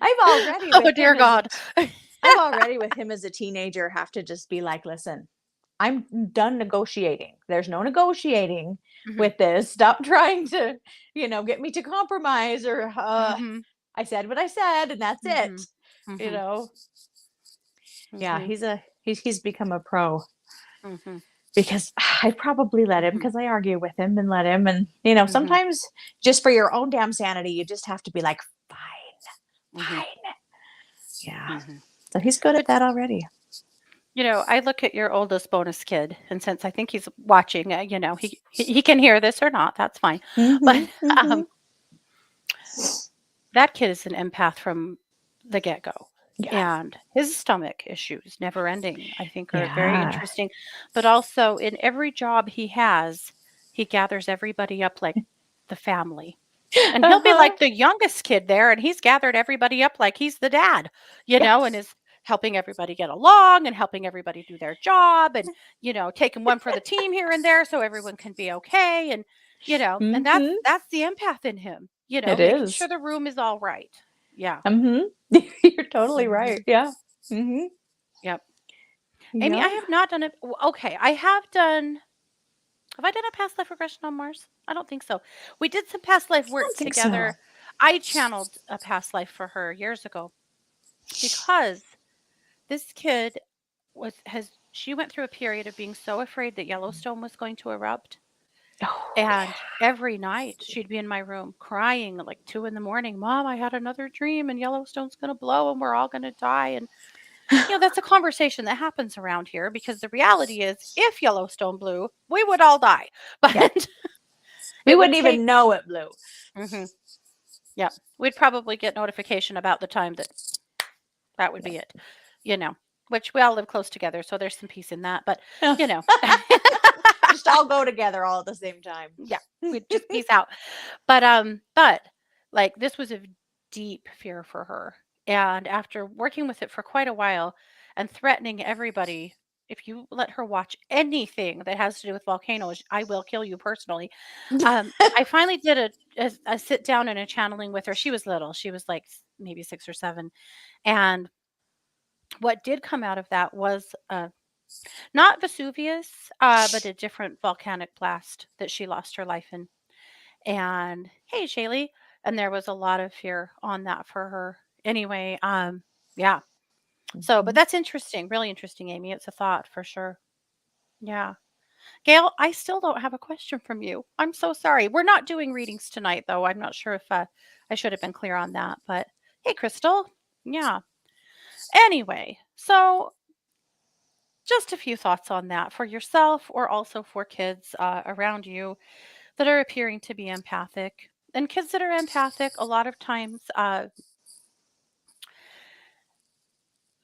I've already Oh with dear him as God. I've already with him as a teenager have to just be like, listen, I'm done negotiating. There's no negotiating Mhm, with this. Stop trying to, get me to compromise or mhm, I said what I said and that's it. mhm, You mhm, know. Yeah, mhm, he's become a pro mhm, because I probably let him mhm, because I argue with him and let him and mhm, sometimes just for your own damn sanity you just have to be like fine, mhm, fine. Yeah. mhm. So he's good at But, that already. I look at your oldest bonus kid, and since I think he's watching, he can hear this or not, that's fine. But, Mhm. um, Mhm. that kid is an empath from the get-go, Yeah. and his stomach issues, never ending, I think are very Yeah. interesting, but also in every job he has, he gathers everybody up like the family. And he'll be Uh-huh. like the youngest kid there, and he's gathered everybody up like he's the dad, and Yes. is helping everybody get along and helping everybody do their job and, taking one for the team here and there so everyone can be okay. And that's Mhm. that's the empath in him, It making sure is. the room is all right. Yeah. Mhm. You're totally Mhm. right. Yeah. Mhm. Yep. Amy, I Yep. have not done it. Okay, have I done a past life regression on Mars? I don't think so. We did some past life I work don't think so. together. I channeled a past life for her years ago because this kid she went through a period of being so afraid that Yellowstone was going to erupt. Oh, And yeah. every night she'd be in my room crying at like 2 in the morning. Mom, I had another dream and Yellowstone's going to blow and we're all going to die. And, that's a conversation that happens around here because the reality is if Yellowstone blew, we would all die. Yeah. But We it would wouldn't take, even know it blew. mhm, yeah, we'd probably get notification about the time that would Yeah. be it, you know, which we all live close together. So there's some peace in that. But, Yeah. you know, Just all go together all at the same time. yeah, we'd just peace out. But like this was a deep fear for her. And after working with it for quite a while and threatening everybody, if you let her watch anything that has to do with volcanoes, I will kill you personally. I finally did a sit down and a channeling with her. She was little. She was like maybe 6 or 7. And what did come out of that was not Vesuvius, but a different volcanic blast that she lost her life in. And hey, Shaylee. And there was a lot of fear on that for her. Anyway, yeah. So, but Mhm. that's interesting, really interesting, Amy. It's a thought for sure. Yeah. Gail, I still don't have a question from you. I'm so sorry. We're not doing readings tonight, though. I'm not sure if I should have been clear on that. But hey, Crystal. Yeah. Anyway, so just a few thoughts on that for yourself or also for kids around you that are appearing to be empathic. And kids that are empathic, a lot of times,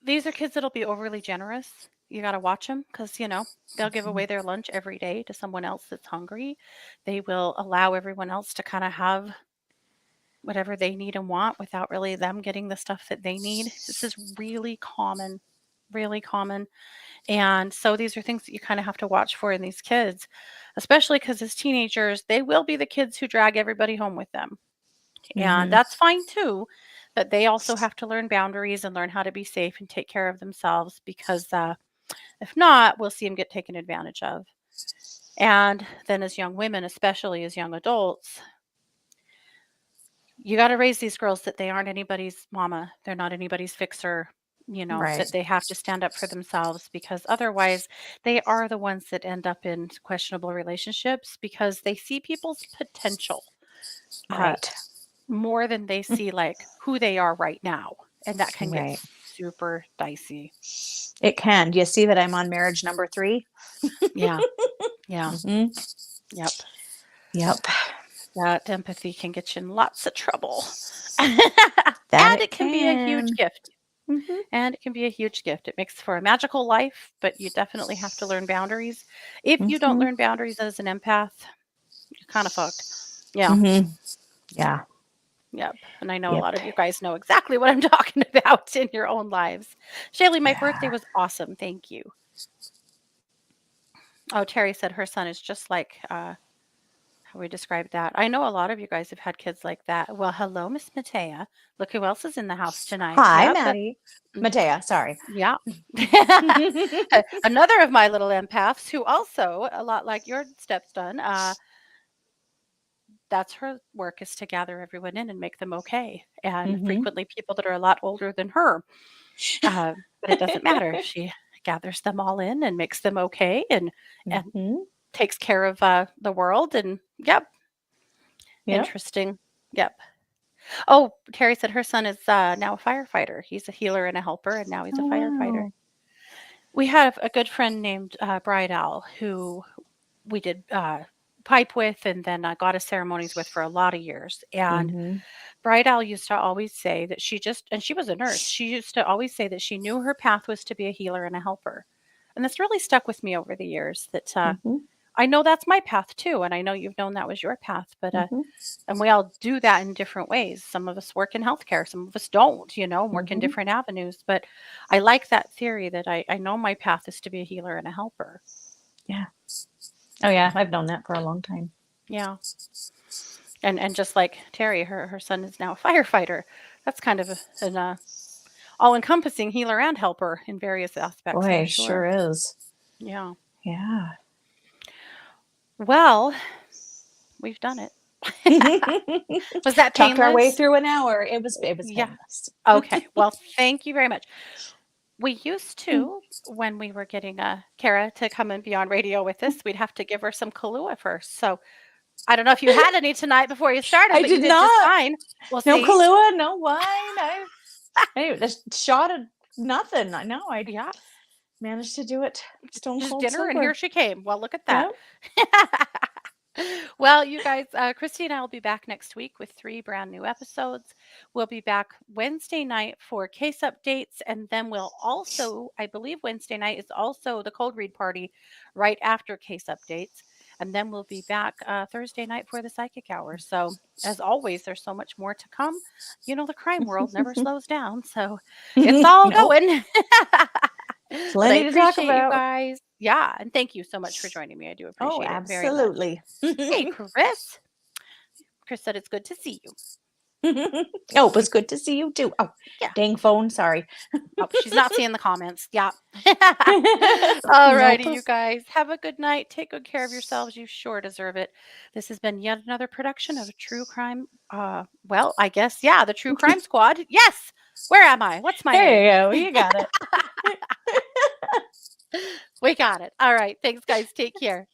these are kids that'll be overly generous. You got to watch them because, they'll give away their lunch every day to someone else that's hungry. They will allow everyone else to kind of have whatever they need and want without really them getting the stuff that they need. This is really common, really common. And so these are things that you kind of have to watch for in these kids, especially because as teenagers, they will be the kids who drag everybody home with them. And Mhm. that's fine too. But they also have to learn boundaries and learn how to be safe and take care of themselves because if not, we'll see them get taken advantage of. And then, as young women, especially as young adults, you got to raise these girls that they aren't anybody's mama. They're not anybody's fixer, Right. that they have to stand up for themselves because otherwise they are the ones that end up in questionable relationships because they see people's potential. Uh, Right. More than they see, like, who they are right now, and that can get Right. super dicey. It can. Do you see that I'm on marriage number 3? Yeah, yeah, Mhm. yep. Yep. That empathy can get you in lots of trouble. That And it it can be a huge can. gift, Mhm. and it can be a huge gift. It makes for a magical life, but you definitely have to learn boundaries. If you don't Mhm. learn boundaries as an empath, you're kinda fucked. Yeah, Mhm. Yeah. yep, and I know a Yep. lot of you guys know exactly what I'm talking about in your own lives. Shaylee, my birthday Yeah. was awesome, thank you. Oh, Terry said her son is just like, how we describe that. I know a lot of you guys have had kids like that. Well, hello, Miss Matea. Look who else is in the house tonight. Hi, Yep. Maddie. Matea, sorry. Yeah. Another of my little empaths who also, a lot like your stepson, that's her work is to gather everyone in and make them okay. And Mhm. frequently people that are a lot older than her. But it doesn't matter. She gathers them all in and makes them okay and Mhm. takes care of the world. And yep, Yep. interesting. Yep. Oh, Terry said her son is now a firefighter. He's a healer and a helper, and now he's a Oh, firefighter. wow. We have a good friend named Bride Owl who we did pipe with and then goddess ceremonies with for a lot of years. And Mhm. Bride Owl used to always say that and she was a nurse, she used to always say that she knew her path was to be a healer and a helper. And this really stuck with me over the years that Mhm. I know that's my path too. And I know you've known that was your path, but Mhm. and we all do that in different ways. Some of us work in healthcare, some of us don't, and work in Mhm. different avenues. But I like that theory that I know my path is to be a healer and a helper. Yeah. Oh, yeah. I've known that for a long time. Yeah. And just like Terry, her son is now a firefighter. That's kind of an all-encompassing healer and helper in various aspects for Boy, sure. sure is. Yeah. Yeah. Well, we've done it. Was that Talked our way painless? through an hour. It was Yeah. painless. Okay. Well, thank you very much. We used Mm. to, when we were getting Kara to come and be on radio with us, we'd have to give her some Kahlua first. So I don't know if you had any tonight before you started, I but you did did just not. fine. We'll No see. Kahlua, no wine. I just shot of nothing. I know. I Yeah. managed to do it stone Just cold dinner, and here sober. she came. Well, look at that. Yeah. Well, you guys, Christy and I will be back next week with 3 brand new episodes. We'll be back Wednesday night for case updates, and then we'll also, I believe Wednesday night is also the cold read party right after case updates. And then we'll be back Thursday night for the psychic hour. So, as always, there's so much more to come. The crime world never slows down. So, it's all Nope. going. But I Plenty to talk appreciate you about. guys. Yeah. And thank you so much for joining me. I do Oh, appreciate it very much. absolutely. Hey, Chris. Chris said it's good to see you. Oh, it was good to see you too. Oh, Yeah. dang phone. Sorry. Oh, she's not seeing the comments. Yeah. All Nope. righty, you guys. Have a good night. Take good care of yourselves. You sure deserve it. This has been yet another production of a true crime. Well, I guess, yeah, the True Crime Squad. Yes. Where am I? What's my name? There you go. You got it. We got it. All right. Thanks, guys. Take care.